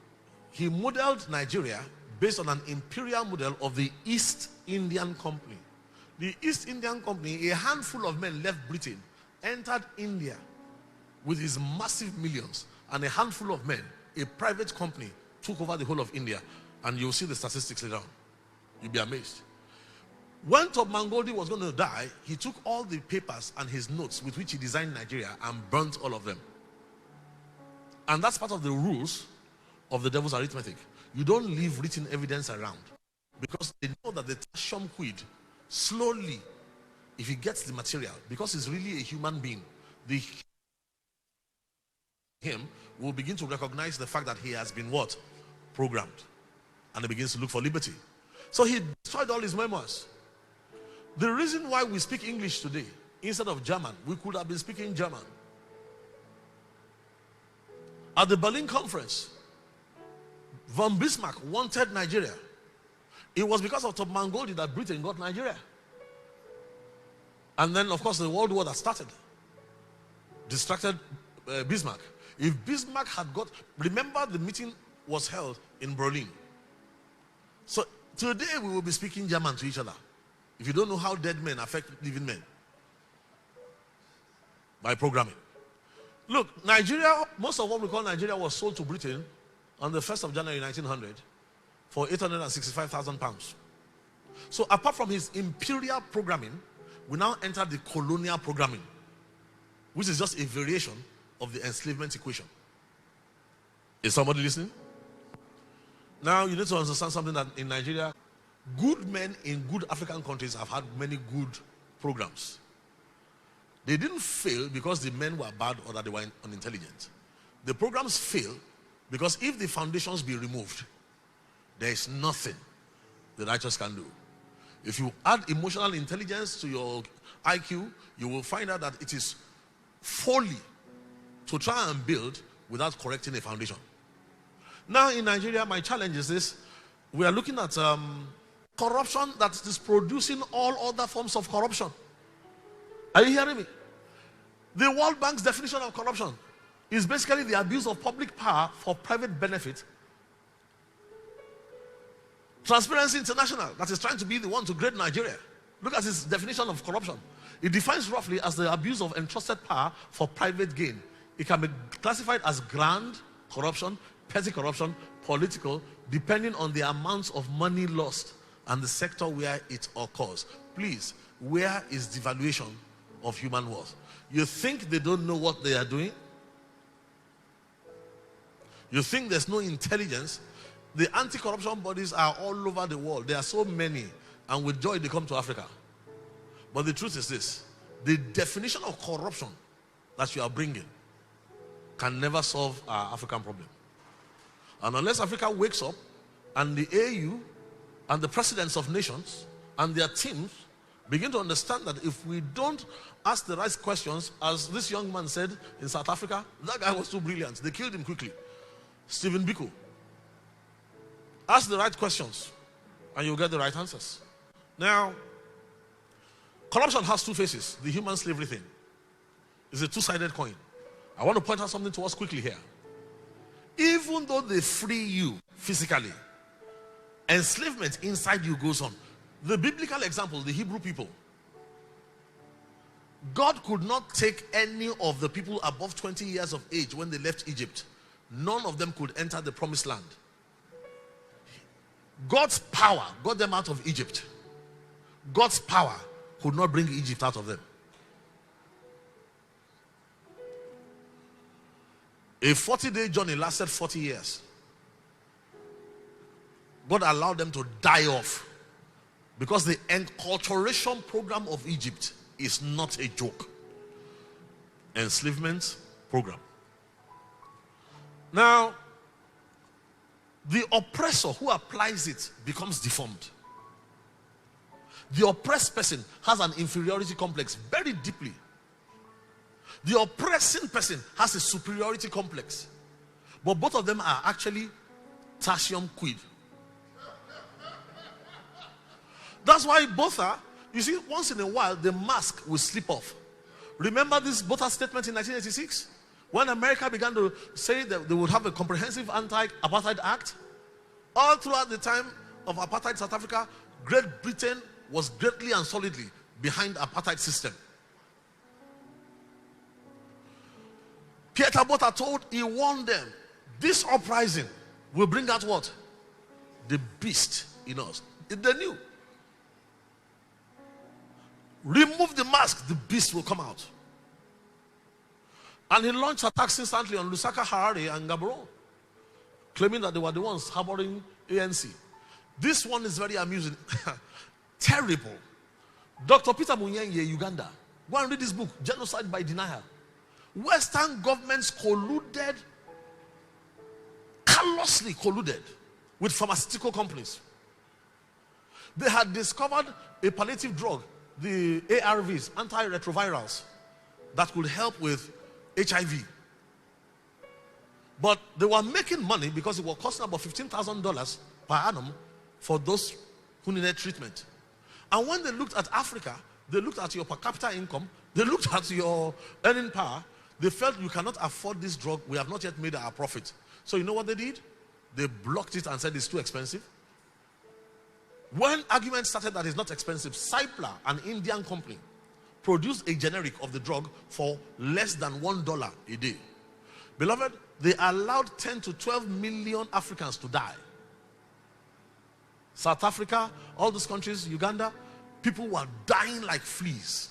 he modeled Nigeria based on an imperial model of the East Indian Company. The East Indian Company, a handful of men left Britain, entered India with his massive millions, and a handful of men, a private company, took over the whole of India. And you'll see the statistics later on. You'll be amazed. When Thompson was going to die, he took all the papers and his notes with which he designed Nigeria and burnt all of them. And that's part of the rules of the devil's arithmetic. You don't leave written evidence around, because they know that the tertium quid, slowly, if he gets the material, because he's really a human being, him will begin to recognize the fact that he has been what? Programmed. And he begins to look for liberty. So he destroyed all his memoirs. The reason why we speak English today instead of German, we could have been speaking German. At the Berlin Conference, von Bismarck wanted Nigeria. It was because of Thompson that Britain got Nigeria. And then, of course, the World War that started distracted Bismarck. If Bismarck had got, remember the meeting was held in Berlin. So today we will be speaking German to each other. If you don't know how dead men affect living men by programming. Look, Nigeria, most of what we call Nigeria was sold to Britain on the 1st of January 1900 for £865,000. So apart from his imperial programming, we now enter the colonial programming. which is just a variation of the enslavement equation. Is somebody listening? Now, you need to understand something, that in Nigeria, good men in good African countries have had many good programs. They didn't fail because the men were bad or that they were unintelligent. The programs fail because if the foundations be removed, there is nothing the righteous can do. If you add emotional intelligence to your IQ, you will find out that it is folly to try and build without correcting a foundation. Now in Nigeria, my challenge is this. We are looking at corruption that is producing all other forms of corruption. Are you hearing me? The World Bank's definition of corruption is basically the abuse of public power for private benefit. Transparency International, that is trying to be the one to grade Nigeria. Look at its definition of corruption. It defines roughly as the abuse of entrusted power for private gain. It can be classified as grand corruption, petty corruption, political, depending on the amounts of money lost and the sector where it occurs. Please, where is the valuation of human worth? You think they don't know what they are doing? You think there's no intelligence? The anti-corruption bodies are all over the world. There are so many, and with joy they come to Africa. But the truth is this: the definition of corruption that you are bringing can never solve our African problem. And unless Africa wakes up, and the AU and the presidents of nations and their teams begin to understand that if we don't ask the right questions, as this young man said in South Africa, that guy was too brilliant, they killed him quickly. Stephen Biko. Ask the right questions and you'll get the right answers. Now, corruption has two faces. The human slavery thing is a two-sided coin. I want to point out something to us quickly here. Even though they free you physically, enslavement inside you goes on. The biblical example, the Hebrew people, God could not take any of the people above 20 years of age when they left Egypt. None of them could enter the promised land. God's power got them out of Egypt. God's power could not bring Egypt out of them. A 40-day journey lasted 40 years. God allowed them to die off because the enculturation program of Egypt is not a joke. Enslavement program. Now, the oppressor who applies it becomes deformed. The oppressed person has an inferiority complex very deeply. The oppressing person has a superiority complex. But both of them are actually tertium quid. That's why both are, you see, once in a while, the mask will slip off. Remember this Botha statement in 1986? When America began to say that they would have a comprehensive anti-apartheid act, all throughout the time of apartheid South Africa, Great Britain was greatly and solidly behind the apartheid system. Pieter Botha he warned them, this uprising will bring out what? The beast in us. They knew. Remove the mask, the beast will come out. And he launched attacks instantly on Lusaka, Harare, and Gaborone, claiming that they were the ones harboring ANC. This one is very amusing. Terrible. Dr. Peter Munyenye, Uganda. Go and read this book, Genocide by Denial. Western governments colluded, callously colluded with pharmaceutical companies. They had discovered a palliative drug, the ARVs, antiretrovirals, that could help with HIV. But they were making money because it was costing about $15,000 per annum for those who needed treatment. And when they looked at Africa, they looked at your per capita income, they looked at your earning power, they felt you cannot afford this drug, we have not yet made our profit. So you know what they did? They blocked it and said it's too expensive. When arguments started that it's not expensive, Cipla, an Indian company, produced a generic of the drug for less than $1 a day. Beloved, they allowed 10 to 12 million Africans to die. South Africa, all those countries, Uganda, people were dying like fleas.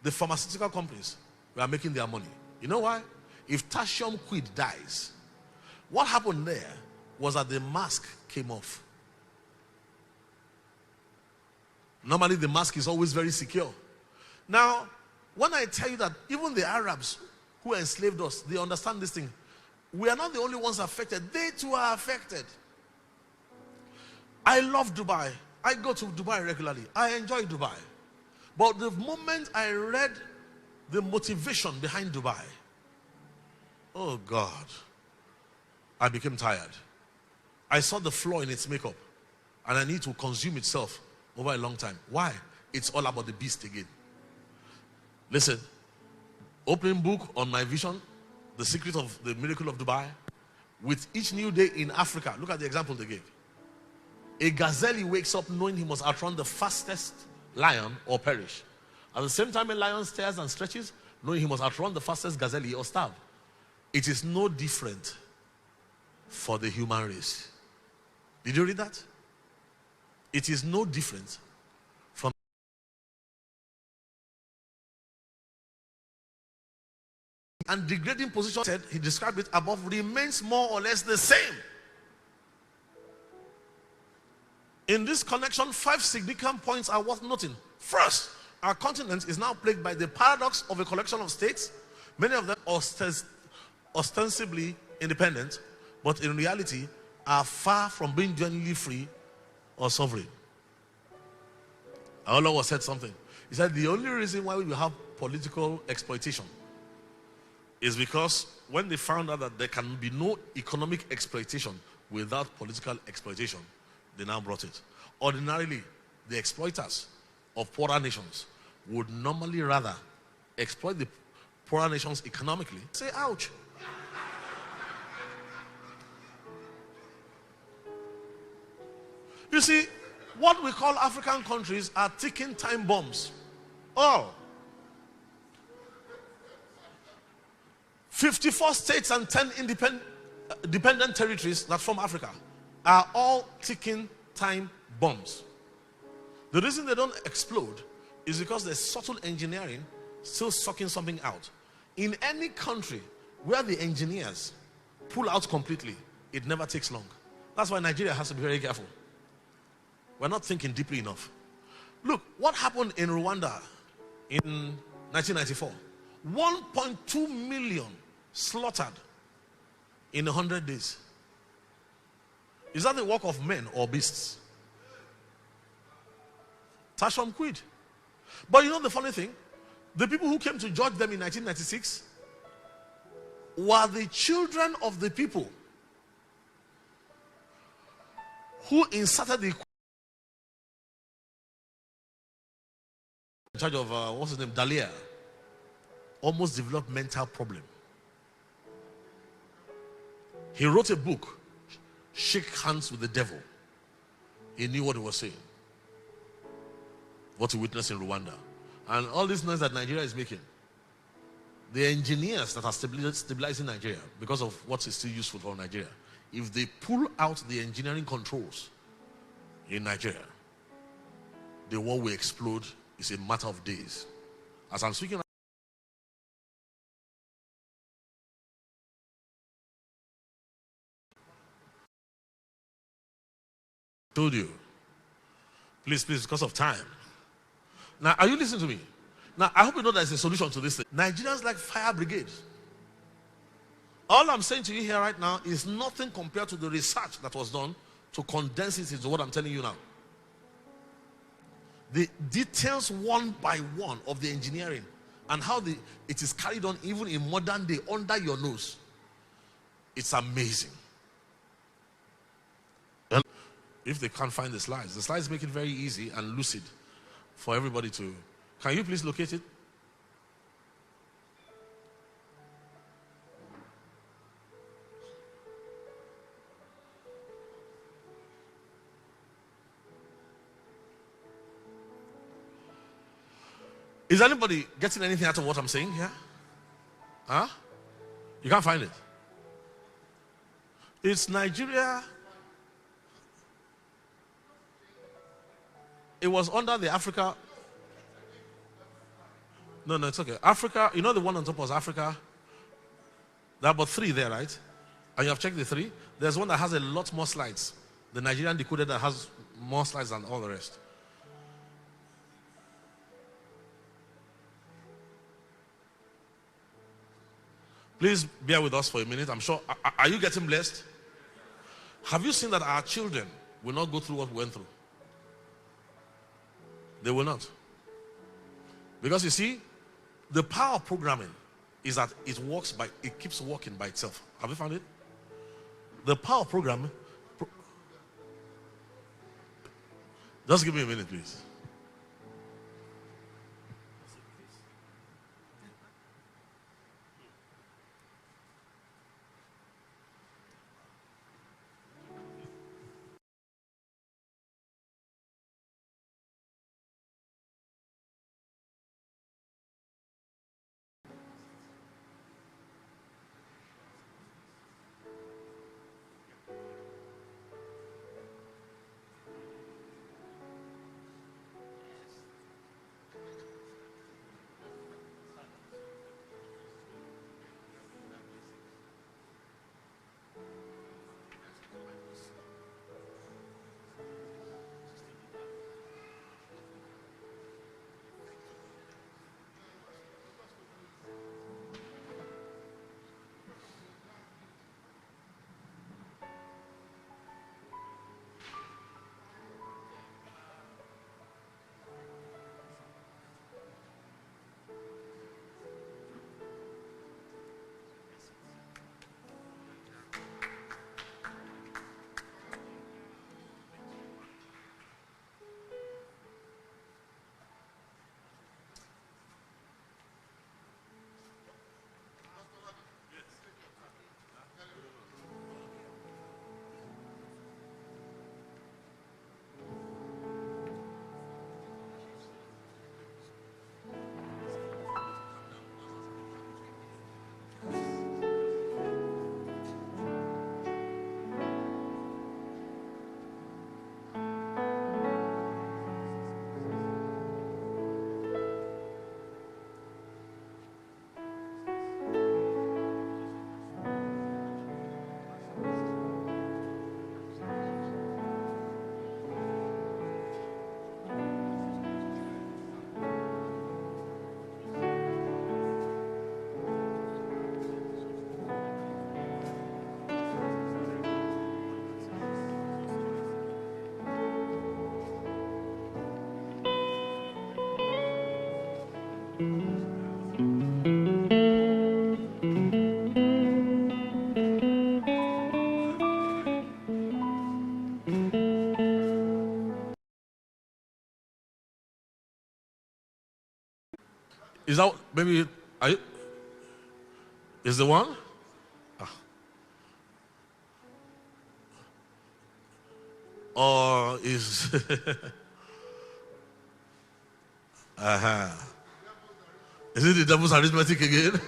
The pharmaceutical companies we are making their money. You know why? If Tashom Quid dies, what happened there was that the mask came off. Normally the mask is always very secure. Now, when I tell you that even the Arabs who enslaved us, they understand this thing. We are not the only ones affected. They too are affected. I love Dubai. I go to Dubai regularly. I enjoy Dubai. But the moment I read the motivation behind Dubai, oh God, I became tired. I saw the flaw in its makeup, and I need to consume itself over a long time. Why? It's all about the beast again. Listen, opening book on my vision, The Secret of the Miracle of Dubai. With each new day in Africa, look at the example they gave. A gazelle wakes up knowing he must outrun the fastest lion or perish. At the same time, a lion stares and stretches, knowing he must outrun the fastest gazelle or starve. It is no different for the human race. Did you read that? It is no different from and degrading position. Said he described it above remains more or less the same. In this connection, 5 significant points are worth noting. First, our continent is now plagued by the paradox of a collection of states, many of them ostensibly independent, but in reality are far from being genuinely free or sovereign. Our Lord said something. He said the only reason why we have political exploitation is because when they found out that there can be no economic exploitation without political exploitation, they now brought it. Ordinarily, the exploiters of poorer nations would normally rather exploit the poorer nations economically. Say, ouch. You see, what we call African countries are ticking time bombs. All. 54 states and 10 independent territories that form Africa are all ticking time bombs. The reason they don't explode is because there's subtle engineering still sucking something out. In any country where the engineers pull out completely, it never takes long. That's why Nigeria has to be very careful. We're not thinking deeply enough. Look, what happened in Rwanda in 1994? 1.2 million slaughtered in 100 days. Is that the work of men or beasts? Tashom Quid. But you know the funny thing? The people who came to judge them in 1996 were the children of the people who inserted the in charge of, what's his name, Dalia, almost developed mental problem. He wrote a book, Shake Hands with the Devil. He knew what he was saying. What he witnessed in Rwanda. And all this noise that Nigeria is making, the engineers that are stabilizing Nigeria, because of what is still useful for Nigeria, if they pull out the engineering controls in Nigeria, the war will explode. It's a matter of days. As I'm speaking, I told you. Please, because of time. Now, are you listening to me? Now, I hope you know there's a solution to this thing. Nigerians like fire brigade. All I'm saying to you here right now is nothing compared to the research that was done to condense it into what I'm telling you now. The details one by one of the engineering and how it is carried on even in modern day under your nose. It's amazing. If they can't find the slides make it very easy and lucid for everybody to. Can you please locate it? Is anybody getting anything out of what I'm saying here? Huh? You can't find it. It's Nigeria. It was under the Africa. No, it's okay. Africa, you know the one on top was Africa? There are about 3 there, right? And you have checked the 3? There's one that has a lot more slides. The Nigerian Decoded that has more slides than all the rest. Please bear with us for a minute. I'm sure. Are you getting blessed? Have you seen that our children will not go through what we went through? They will not. Because you see, the power of programming is that it keeps working by itself. Have you found it? The power of programming. Just give me a minute, please. Is that maybe? Is the one? Ah. Or is? Is it the devil's arithmetic again?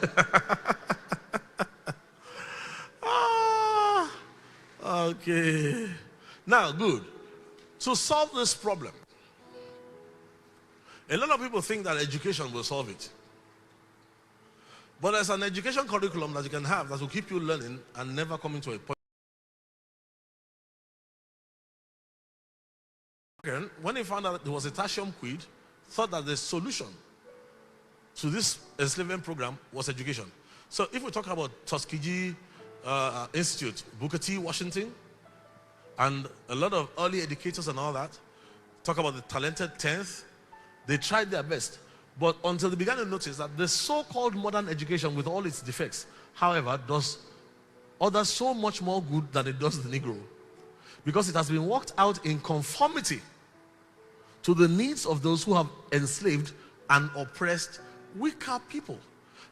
Okay. Now, good. To solve this problem, a lot of people think that education will solve it. But there's an education curriculum that you can have that will keep you learning and never coming to a point. When he found out there was a tertium quid, thought that the solution to this enslavement program was education. So if we talk about Tuskegee Institute, Booker T. Washington, and a lot of early educators and all that, talk about the talented 10th, they tried their best. But until they began to notice that the so-called modern education with all its defects, however, does others so much more good than it does the Negro. Because it has been worked out in conformity to the needs of those who have enslaved and oppressed weaker people.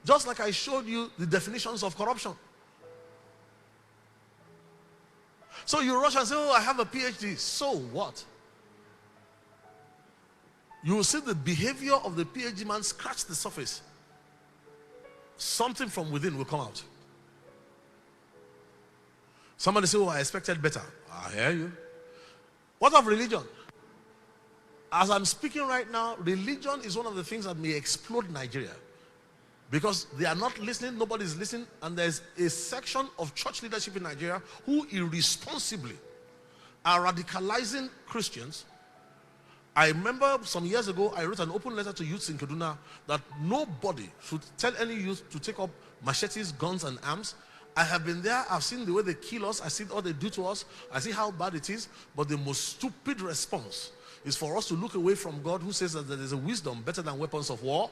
Just like I showed you the definitions of corruption. So you rush and say, oh, I have a PhD. So what? You will see the behavior of the PhD man scratch the surface. Something from within will come out. Somebody say, oh, I expected better. I hear you. What of religion? As I'm speaking right now, religion is one of the things that may explode Nigeria. Because they are not listening, nobody's listening, and there's a section of church leadership in Nigeria who irresponsibly are radicalizing Christians. I remember some years ago, I wrote an open letter to youths in Kaduna that nobody should tell any youth to take up machetes, guns, and arms. I have been there, I've seen the way they kill us, I see what they do to us, I see how bad it is, but the most stupid response is for us to look away from God, who says that there is a wisdom better than weapons of war.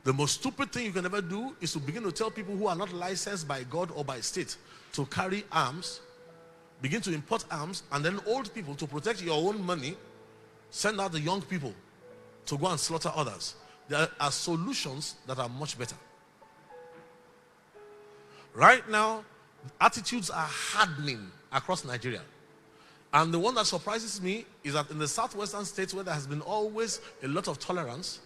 The most stupid thing you can ever do is to begin to tell people who are not licensed by God or by state to carry arms, begin to import arms, and then old people, to protect your own money, send out the young people to go and slaughter others. There are solutions that are much better. Right now, attitudes are hardening across Nigeria. And the one that surprises me is that in the southwestern states, where there has been always a lot of tolerance,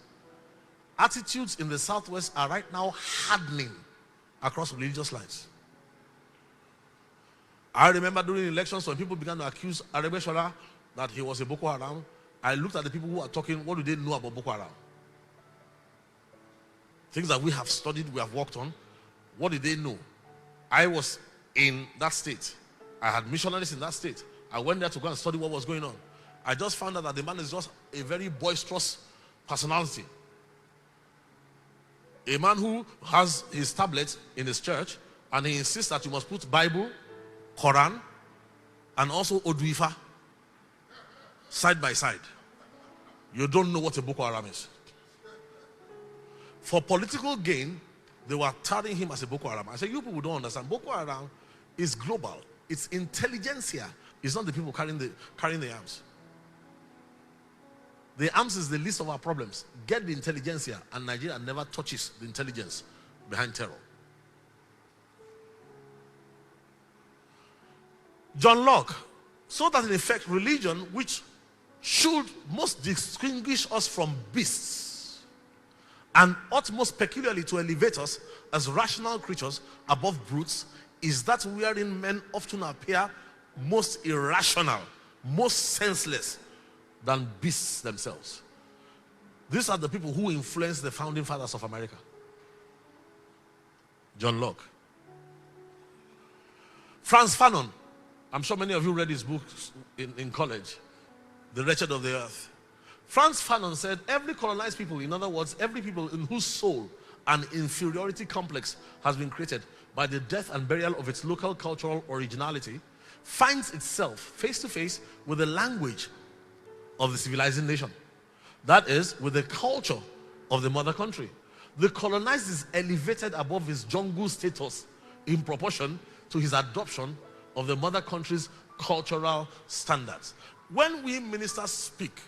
attitudes in the southwest are right now hardening across religious lines. I remember during elections when people began to accuse Arebeshola that he was a Boko Haram. I looked at the people who are talking, what do they know about Boko Haram? Things that we have studied, we have worked on. What did they know? I was in that state. I had missionaries in that state. I went there to go and study what was going on. I just found out that the man is just a very boisterous personality. A man who has his tablet in his church, and he insists that you must put Bible, Quran, and also Oduifa side by side. You don't know what a Boko Haram is. For political gain, they were touting him as a Boko Haram. I said, you people don't understand. Boko Haram is global. It's intelligentsia. It's not the people carrying the arms. The arms is the least of our problems. Get the intelligentsia, and Nigeria never touches the intelligence behind terror. John Locke, so that in effect religion, which should most distinguish us from beasts and ought most peculiarly to elevate us as rational creatures above brutes, is that wherein men often appear most irrational, most senseless than beasts themselves. These are the people who influenced the founding fathers of America. John Locke. Franz Fanon. I'm sure many of you read his books in college. The Wretched of the Earth. Franz Fanon said, every colonized people, in other words, every people in whose soul an inferiority complex has been created by the death and burial of its local cultural originality, finds itself face to face with the language of the civilizing nation. That is, with the culture of the mother country. The colonized is elevated above his jungle status in proportion to his adoption of the mother country's cultural standards. When we ministers speak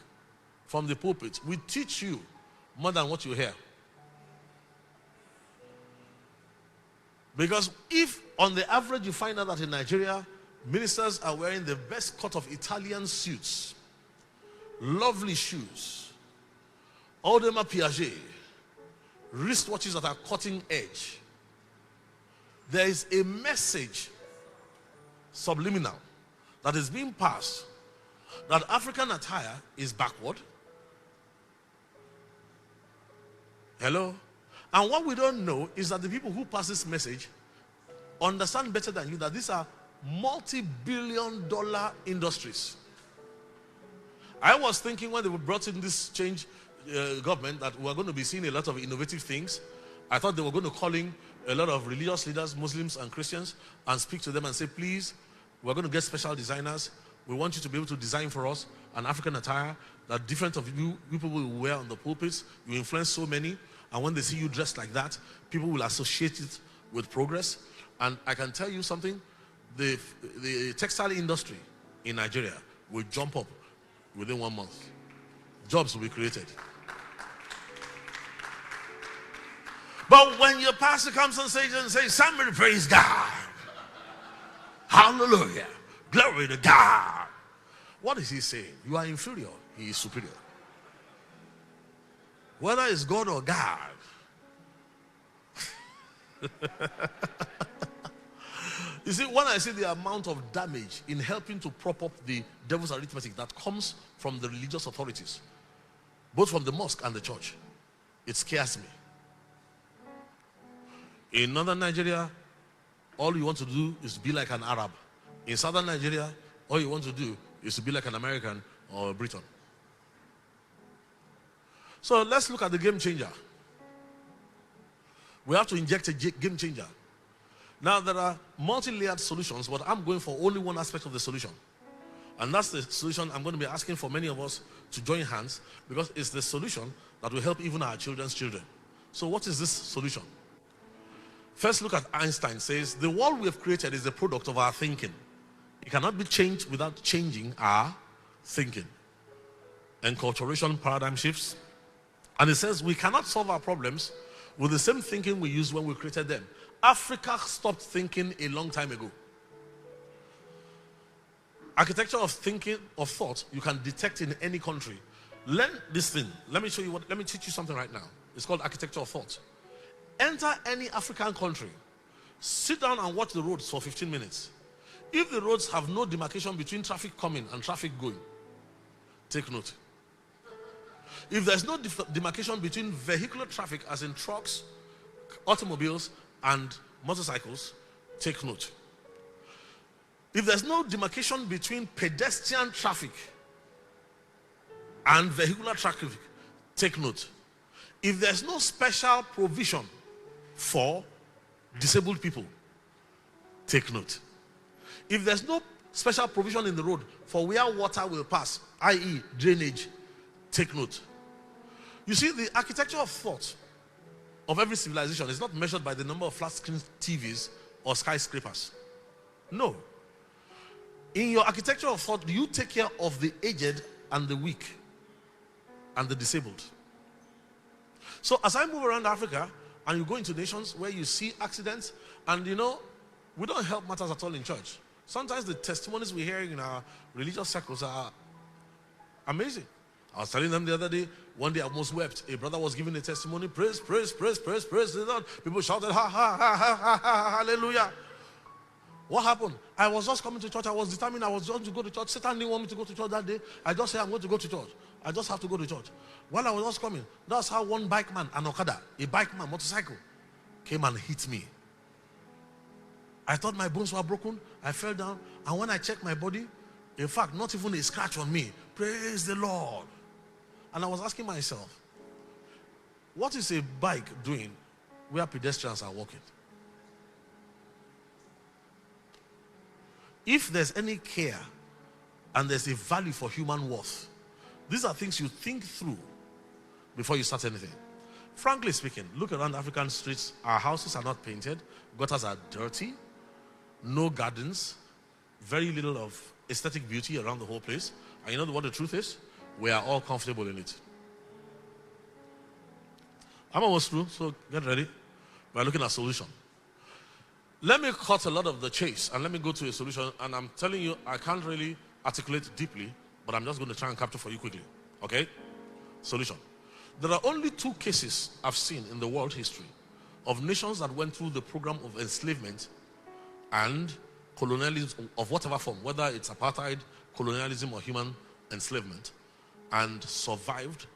from the pulpit, we teach you more than what you hear. Because if on the average you find out that in Nigeria, ministers are wearing the best cut of Italian suits, lovely shoes, Audemars Piguet, wristwatches that are cutting edge, there is a message subliminal that is being passed that African attire is backward. Hello? And what we don't know is that the people who pass this message understand better than you that these are multi-billion-dollar industries. I was thinking when they were brought in this change government that we are going to be seeing a lot of innovative things. I thought they were going to call in a lot of religious leaders, Muslims and Christians, and speak to them and say, please, we're going to get special designers. We want you to be able to design for us an African attire that different of you people will wear on the pulpits. You influence so many, and when they see you dressed like that, people will associate it with progress. And I can tell you something, the textile industry in Nigeria will jump up within 1 month. Jobs will be created. But when your pastor comes on stage and says, somebody praise God, hallelujah, glory to God, what is he saying? You are inferior, he is superior. Whether it's God or God, You see, when I see the amount of damage in helping to prop up the devil's arithmetic that comes from the religious authorities, both from the mosque and the church, it scares me. In northern Nigeria, all you want to do is be like an Arab. In southern Nigeria, all you want to do is to be like an American or a Briton. So let's look at the game changer. We have to inject a game changer. Now, there are multi-layered solutions, but I'm going for only one aspect of the solution. And that's the solution I'm going to be asking for many of us to join hands, because it's the solution that will help even our children's children. So what is this solution? First, look at Einstein. Says, the world we have created is a product of our thinking. It cannot be changed without changing our thinking. Enculturation paradigm shifts. And it says we cannot solve our problems with the same thinking we used when we created them. Africa stopped thinking a long time ago. Architecture of thinking, of thought, you can detect in any country. Learn this thing. Let me teach you something right now. It's called architecture of thought. Enter any African country. Sit down and watch the roads for 15 minutes. If the roads have no demarcation between traffic coming and traffic going, take note. If there's no demarcation between vehicular traffic, as in trucks, automobiles, and motorcycles, take note. If there's no demarcation between pedestrian traffic and vehicular traffic, take note. If there's no special provision for disabled people, take note. If there's no special provision in the road for where water will pass, i.e. drainage, take note. You see, the architecture of thought of every civilization is not measured by the number of flat screen TVs or skyscrapers. No. In your architecture of thought, you take care of the aged and the weak and the disabled. So as I move around Africa and you go into nations where you see accidents, and you know, we don't help matters at all in church. Sometimes the testimonies we hear in our religious circles are amazing. I was telling them the other day, one day I almost wept. A brother was giving a testimony, praise, praise, praise, praise, praise the Lord. People shouted, ha, ha, ha, ha, ha, ha, hallelujah. What happened? I was just coming to church. I was determined I was going to go to church. Satan didn't want me to go to church that day. I just said I'm going to go to church. I just have to go to church. While I was just coming, that's how one bike man, an Okada, a bike man, motorcycle, came and hit me. I thought my bones were broken. I fell down. And when I checked my body, in fact, not even a scratch on me. Praise the Lord. And I was asking myself, what is a bike doing where pedestrians are walking? If there's any care and there's a value for human worth, these are things you think through before you start anything. Frankly speaking, look around African streets. Our houses are not painted. Gutters are dirty. No gardens. Very little of aesthetic beauty around the whole place. And you know what the truth is? We are all comfortable in it. I'm almost through, so get ready. We're looking at a solution. Let me cut a lot of the chase and let me go to a solution. And I'm telling you, I can't really articulate deeply, but I'm just going to try and capture for you quickly. Okay? Solution. There are only two cases I've seen in the world history of nations that went through the program of enslavement and colonialism of whatever form, whether it's apartheid, colonialism, or human enslavement, and survived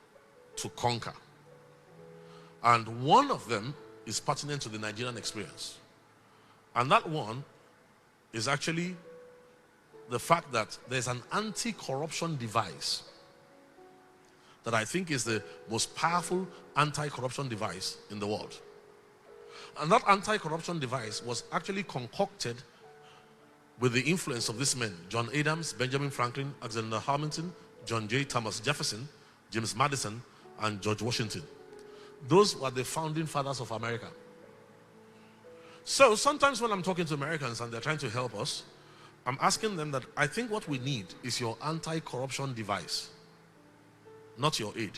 to conquer. And one of them is pertinent to the Nigerian experience. And that one is actually the fact that there's an anti-corruption device that I think is the most powerful anti-corruption device in the world. And that anti-corruption device was actually concocted with the influence of these men: John Adams, Benjamin Franklin, Alexander Hamilton, John J. Thomas Jefferson, James Madison, and George Washington. Those were the founding fathers of America. So sometimes when I'm talking to Americans and they're trying to help us, I'm asking them that I think what we need is your anti-corruption device, not your aid.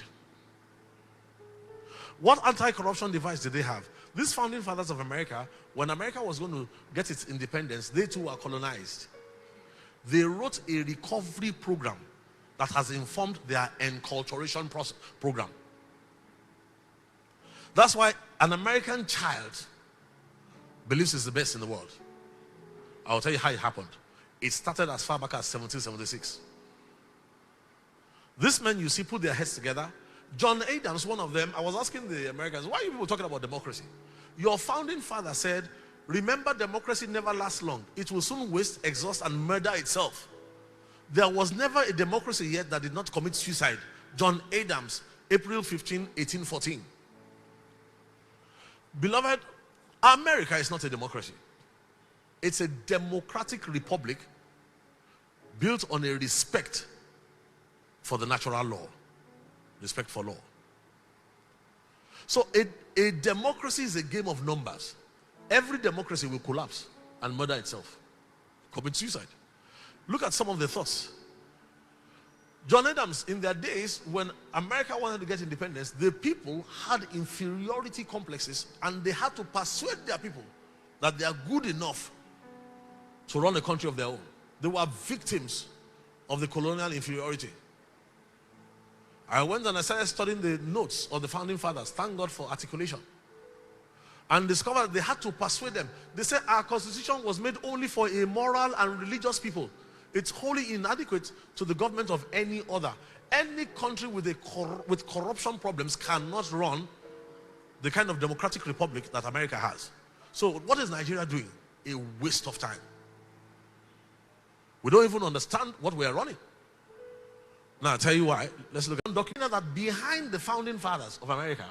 What anti-corruption device did they have? These founding fathers of America, when America was going to get its independence, they too were colonized. They wrote a recovery program that has informed their enculturation program. That's why an American child believes he's the best in the world. I'll tell you how it happened. It started as far back as 1776. These men you see put their heads together. John Adams, one of them, I was asking the Americans, why are you people talking about democracy? Your founding father said, remember, democracy never lasts long. It will soon waste, exhaust, and murder itself. There was never a democracy yet that did not commit suicide. John Adams, April 15, 1814. Beloved, America is not a democracy. It's a democratic republic built on a respect for the natural law. Respect for law. So a democracy is a game of numbers. Every democracy will collapse and murder itself. Commit suicide. Look at some of the thoughts. John Adams, in their days, when America wanted to get independence, the people had inferiority complexes and they had to persuade their people that they are good enough to run a country of their own. They were victims of the colonial inferiority. I went and I started studying the notes of the founding fathers. Thank God for articulation. And discovered they had to persuade them. They said our constitution was made only for a moral and religious people. It's wholly inadequate to the government of any other. Any country with corruption problems cannot run the kind of democratic republic that America has. So what is Nigeria doing? A waste of time. We don't even understand what we are running. Now I'll tell you why. Let's look at the document that behind the founding fathers of America,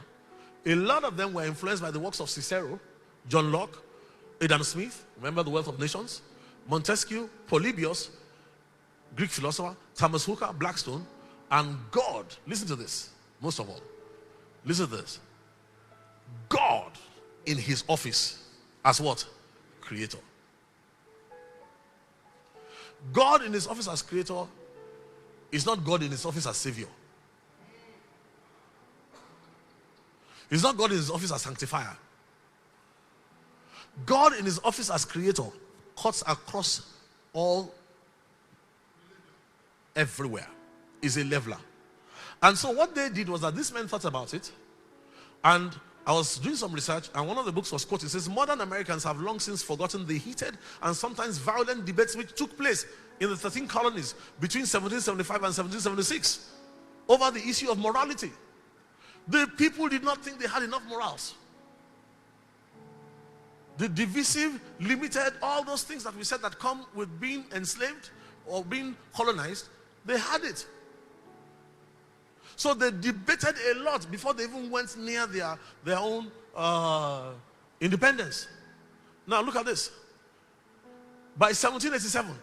a lot of them were influenced by the works of Cicero, John Locke, Adam Smith, remember the Wealth of Nations, Montesquieu, Polybius, Greek philosopher, Thomas Hooker, Blackstone, and God. Listen to this, most of all. Listen to this. God in his office as what? Creator. God in his office as creator is not God in his office as savior. He's not God in his office as sanctifier. God in his office as creator cuts across all, everywhere. Is a leveler. And so what they did was that these men thought about it, and I was doing some research, and one of the books was quoted. It says, modern Americans have long since forgotten the heated and sometimes violent debates which took place in the 13 colonies between 1775 and 1776 over the issue of morality. The people did not think they had enough morals. The divisive, limited, all those things that we said that come with being enslaved or being colonized, they had it. So they debated a lot before they even went near their own independence. Now look at this. By 1787,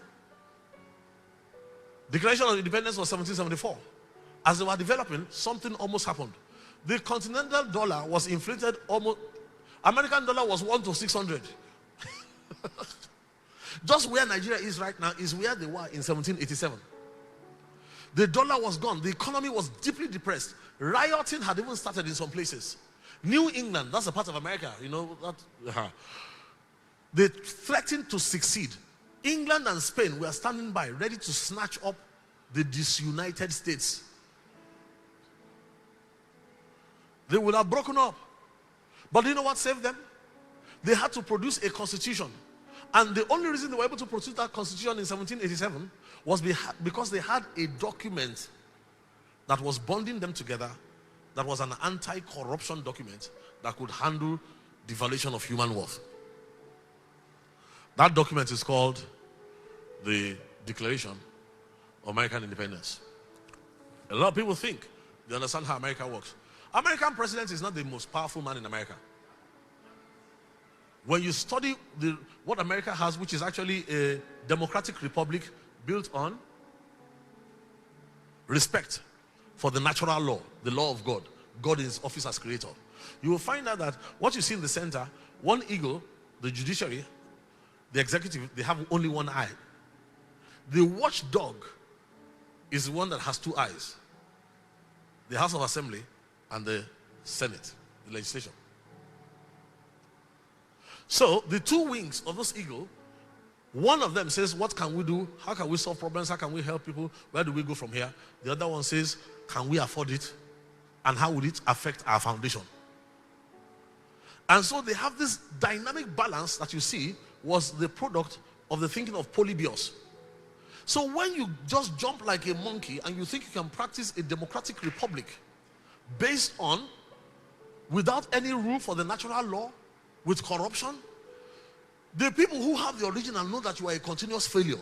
Declaration of Independence was 1774. As they were developing, something almost happened. The continental dollar was inflated almost. American dollar was 1 to 600. Just where Nigeria is right now is where they were in 1787. The dollar was gone. The economy was deeply depressed. Rioting had even started in some places. New England, that's a part of America, you know. They threatened to succeed. England and Spain were standing by, ready to snatch up the disunited states. They would have broken up. But you know what saved them? They had to produce a constitution. And the only reason they were able to produce that constitution in 1787 was because they had a document that was bonding them together, that was an anti-corruption document that could handle the violation of human worth. That document is called the Declaration of American Independence. A lot of people think they understand how America works. American president is not the most powerful man in America. When you study what America has, which is actually a democratic republic built on respect for the natural law, the law of God, God in his office as creator, you will find out that what you see in the center, one eagle, the judiciary, the executive, they have only one eye. The watchdog is the one that has two eyes. The House of Assembly and the Senate, the legislation. So the two wings of this eagle, one of them says, what can we do? How can we solve problems? How can we help people? Where do we go from here? The other one says, can we afford it? And how would it affect our foundation? And so they have this dynamic balance that you see was the product of the thinking of Polybius. So when you just jump like a monkey and you think you can practice a democratic republic based on, without any rule for the natural law, with corruption, the people who have the original know that you are a continuous failure.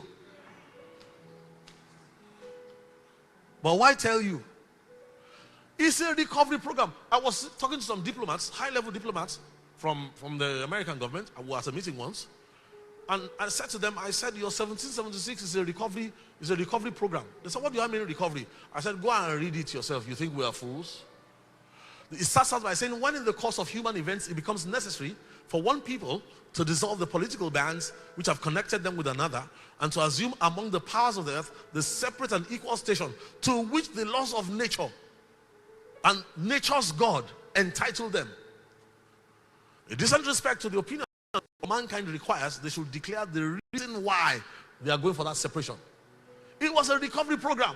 But why tell you? It's a recovery program. I was talking to some diplomats, high-level diplomats from the American government. I was at a meeting once, and I said to them, I said, your 1776 is a recovery program. They said, what do you mean recovery? I said, go and read it yourself. You think we are fools? It starts out by saying, when in the course of human events it becomes necessary for one people to dissolve the political bands which have connected them with another, and to assume among the powers of the earth the separate and equal station to which the laws of nature and nature's God entitle them. In decent respect to the opinion mankind requires, they should declare the reason why they are going for that separation. It was a recovery program.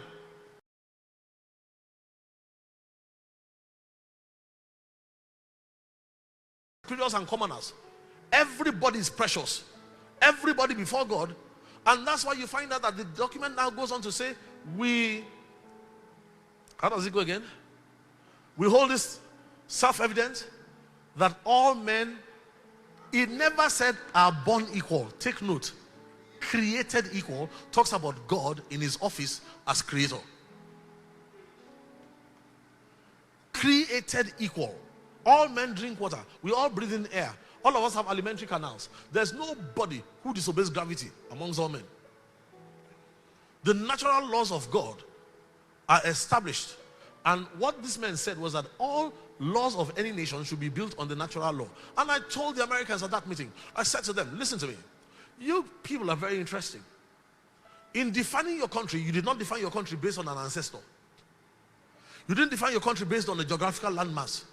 Superiors and commoners. Everybody is precious. Everybody before God. And that's why you find out that the document now goes on to say, how does it go again? We hold this self-evident that all men, it never said are born equal. Take note. Created equal talks about God in his office as creator. Created equal. All men drink water. We all breathe in air. All of us have alimentary canals. There's nobody who disobeys gravity amongst all men. The natural laws of God are established. And what this man said was that all laws of any nation should be built on the natural law. And I told the Americans at that meeting, I said to them, listen to me. You people are very interesting. In defining your country, you did not define your country based on an ancestor. You didn't define your country based on a geographical landmass.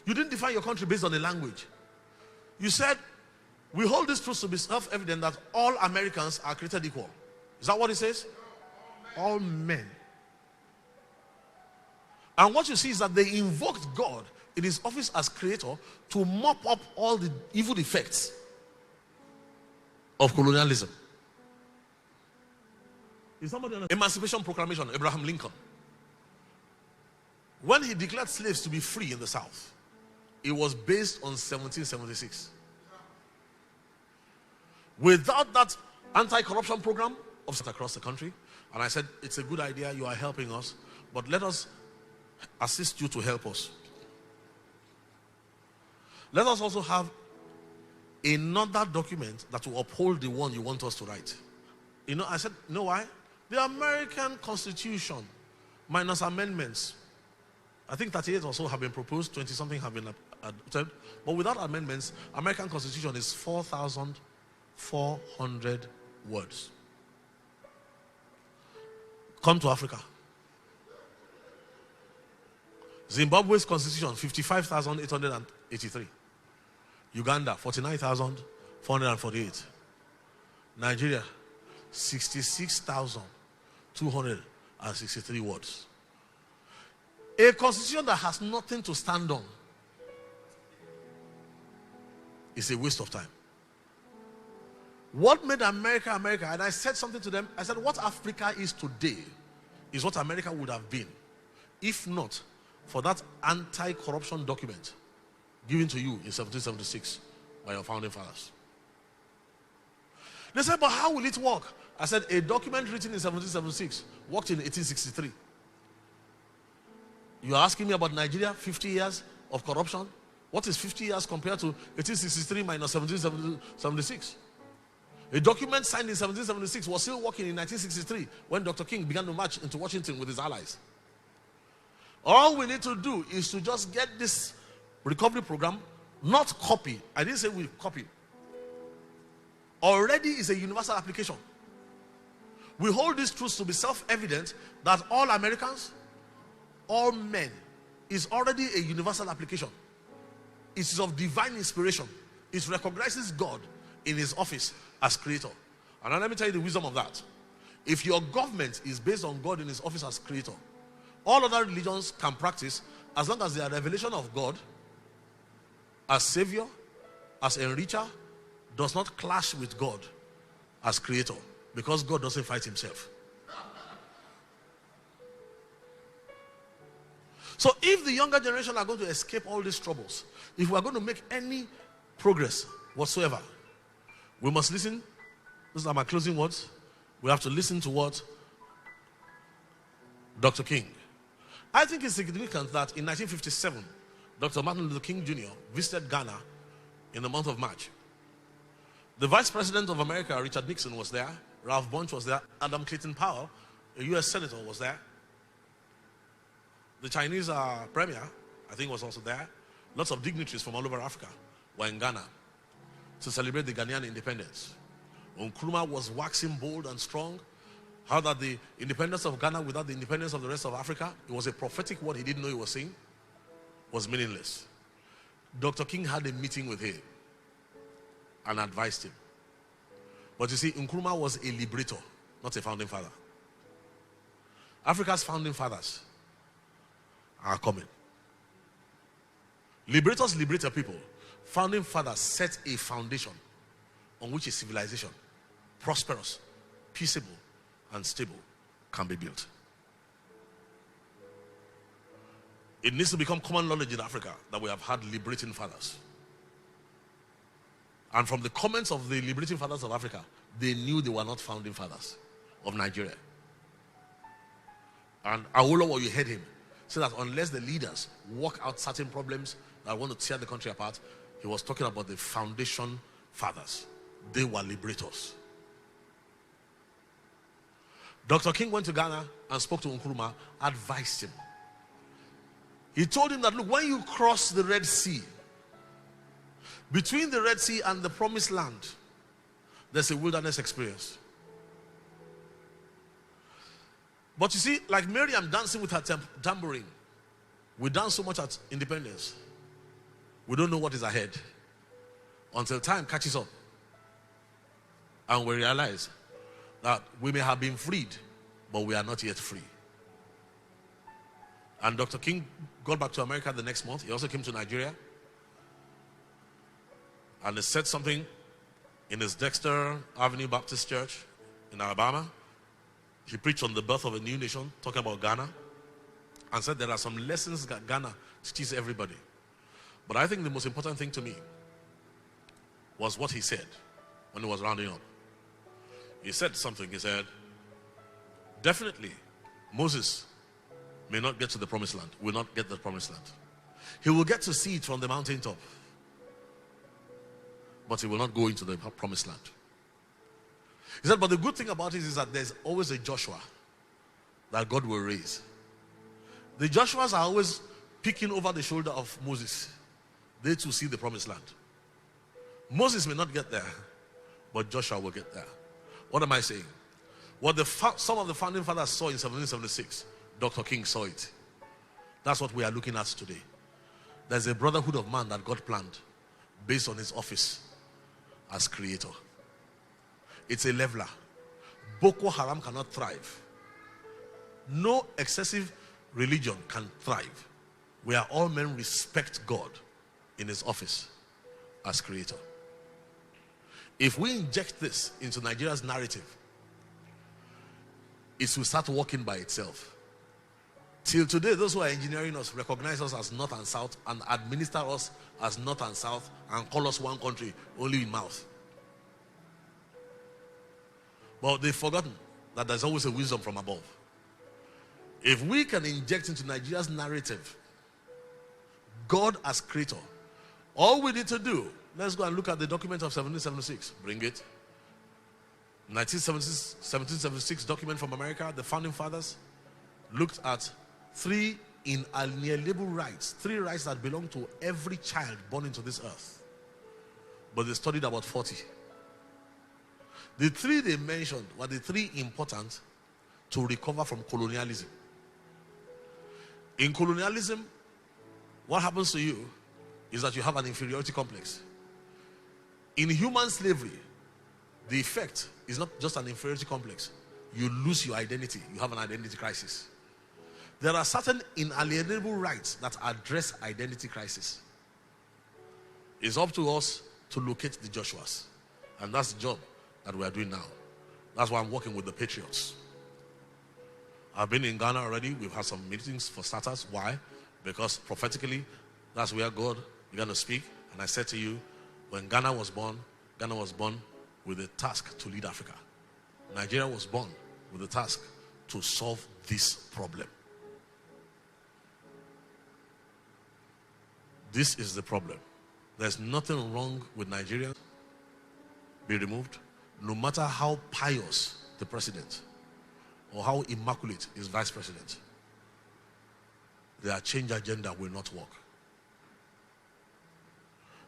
You didn't define your country based on a language. You said, we hold this truth to be self-evident that all Americans are created equal. Is that what it says? All men. And what you see is that they invoked God in his office as creator to mop up all the evil effects of colonialism. Is somebody on Emancipation Proclamation, Abraham Lincoln? When he declared slaves to be free in the South, it was based on 1776. Without that anti-corruption program across the country, and I said, it's a good idea, you are helping us, but let us assist you to help us. Let us also have another document that will uphold the one you want us to write. You know, I said, you know why? The American Constitution, minus amendments, I think 38 or so have been proposed, 20-something have been adopted, but without amendments, American Constitution is 4,400 words. Come to Africa. Zimbabwe's Constitution, 55,883. Uganda, 49,448. Nigeria, 66,263 words. A constitution that has nothing to stand on is a waste of time. What made America America? And I said something to them. I said, what Africa is today is what America would have been if not for that anti-corruption document given to you in 1776 by your founding fathers. They said, but how will it work? I said, a document written in 1776 worked in 1863. You are asking me about Nigeria, 50 years of corruption? What is 50 years compared to 1863 minus 1776? A document signed in 1776 was still working in 1963 when Dr. King began to march into Washington with his allies. All we need to do is to just get this recovery program, not copy. I didn't say we copy. Already is a universal application. We hold these truths to be self-evident that all Americans, all men, is already a universal application. It is of divine inspiration. It recognizes God in his office as creator. And now let me tell you the wisdom of that. If your government is based on God in his office as creator, all other religions can practice as long as they are a revelation of God as savior, as enricher, does not clash with God as creator, because God doesn't fight himself. So if the younger generation are going to escape all these troubles, if we are going to make any progress whatsoever, we must listen. These are my closing words. We have to listen to what Dr. King. I think it's significant that in 1957, Dr. Martin Luther King Jr. visited Ghana in the month of March. The Vice President of America, Richard Nixon, was there. Ralph Bunche was there. Adam Clayton Powell, a U.S. Senator, was there. The Chinese Premier, I think, was also there. Lots of dignitaries from all over Africa were in Ghana to celebrate the Ghanaian independence. Nkrumah was waxing bold and strong. How that the independence of Ghana without the independence of the rest of Africa, it was a prophetic word he didn't know he was saying, was meaningless. Dr. King had a meeting with him and advised him. But you see, Nkrumah was a liberator, not a founding father. Africa's founding fathers are coming. Liberators liberate a people. Founding fathers set a foundation on which a civilization, prosperous, peaceable, and stable, can be built. It needs to become common knowledge in Africa that we have had liberating fathers. And from the comments of the liberating fathers of Africa, they knew they were not founding fathers of Nigeria. And Awolowo, you heard him, say that unless the leaders work out certain problems that want to tear the country apart, he was talking about the foundation fathers. They were liberators. Dr. King went to Ghana and spoke to Nkrumah, advised him. He told him that, look, when you cross the Red Sea, between the Red Sea and the Promised Land, there's a wilderness experience. But you see, like Miriam dancing with her tambourine, we dance so much at independence, we don't know what is ahead until time catches up and we realize that we may have been freed, but we are not yet free. And Dr. King got back to America the next month. He also came to Nigeria. And he said something in his Dexter Avenue Baptist Church in Alabama. He preached on the birth of a new nation, talking about Ghana, and said there are some lessons that Ghana teaches everybody. But I think the most important thing to me was what he said when he was rounding up. He said something. He said, definitely, Moses may not get to the promised land, will not get the promised land. He will get to see it from the mountaintop, but he will not go into the promised land. He said, but the good thing about it is that there's always a Joshua that God will raise. The Joshuas are always peeking over the shoulder of Moses. They too see the promised land. Moses may not get there, but Joshua will get there. What am I saying? What some of the founding fathers saw in 1776, Dr. King saw it. That's what we are looking at today. There's a brotherhood of man that God planned based on his office as creator. It's a leveler. Boko Haram cannot thrive. No excessive religion can thrive where all men respect God in his office as creator. If we inject this into Nigeria's narrative, it will start working by itself. Till today, those who are engineering us recognize us as North and South and administer us as North and South and call us one country only in mouth. But they've forgotten that there's always a wisdom from above. If we can inject into Nigeria's narrative God as creator, all we need to do, let's go and look at the document of 1776. Bring it. 1776 document from America. The founding fathers looked at 3 inalienable rights, 3 rights that belong to every child born into this earth. But they studied about 40. The 3 they mentioned were the 3 important to recover from colonialism. In colonialism, what happens to you is that you have an inferiority complex. In human slavery, the effect is not just an inferiority complex. You lose your identity. You have an identity crisis. There are certain inalienable rights that address identity crisis. It's up to us to locate the Joshuas. And that's the job that we are doing now. That's why I'm working with the Patriots. I've been in Ghana already. We've had some meetings for starters. Why? Because prophetically, that's where God began to speak. And I said to you, when Ghana was born with a task to lead Africa. Nigeria was born with a task to solve this problem. This is the problem. There's nothing wrong with Nigeria. Be removed. No matter how pious the president or how immaculate his vice president, their change agenda will not work.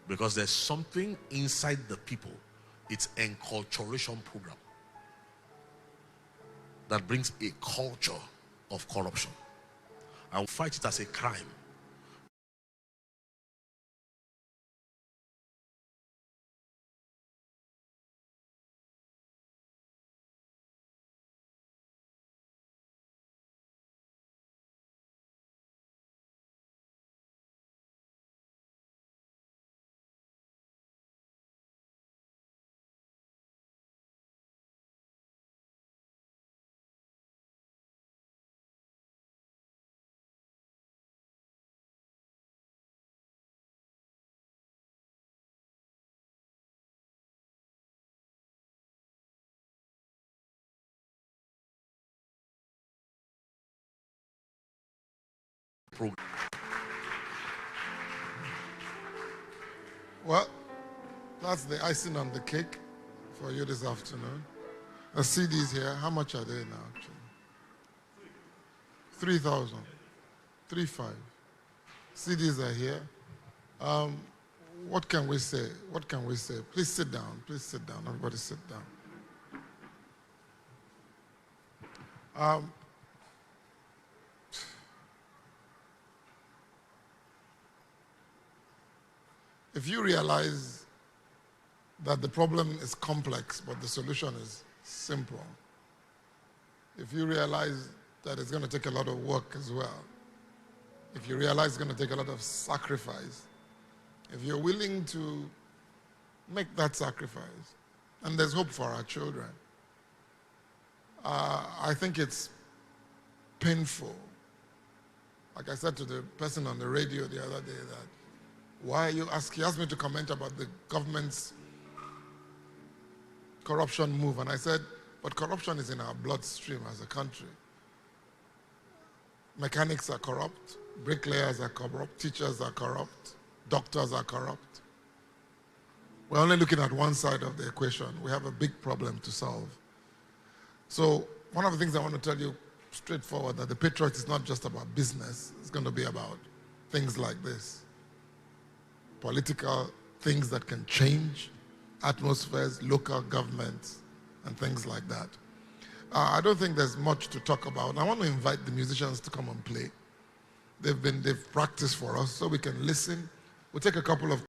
Because there's something inside the people. It's enculturation program that brings a culture of corruption. I will fight it as a crime. Well, that's the icing on the cake for you this afternoon. The CDs here, how much are they now actually? 3,000. 3,500. CDs are here. What can we say? What can we say? Please sit down. Please sit down. Everybody sit down. If you realize that the problem is complex, but the solution is simple, if you realize that it's going to take a lot of work as well, if you realize it's going to take a lot of sacrifice, if you're willing to make that sacrifice, and there's hope for our children, I think it's painful. Like I said to the person on the radio the other day, that why you ask? He asked me to comment about the government's corruption move, and I said, but corruption is in our bloodstream as a country. Mechanics are corrupt, bricklayers are corrupt, teachers are corrupt, doctors are corrupt. We're only looking at one side of the equation. We have a big problem to solve. So one of the things I want to tell you straightforward, that the Patriot is not just about business. It's going to be about things like this. Political things that can change atmospheres, local governments, and things like that. I don't think there's much to talk about. I want to invite the musicians to come and play. They've practiced for us so we can listen. We'll take a couple of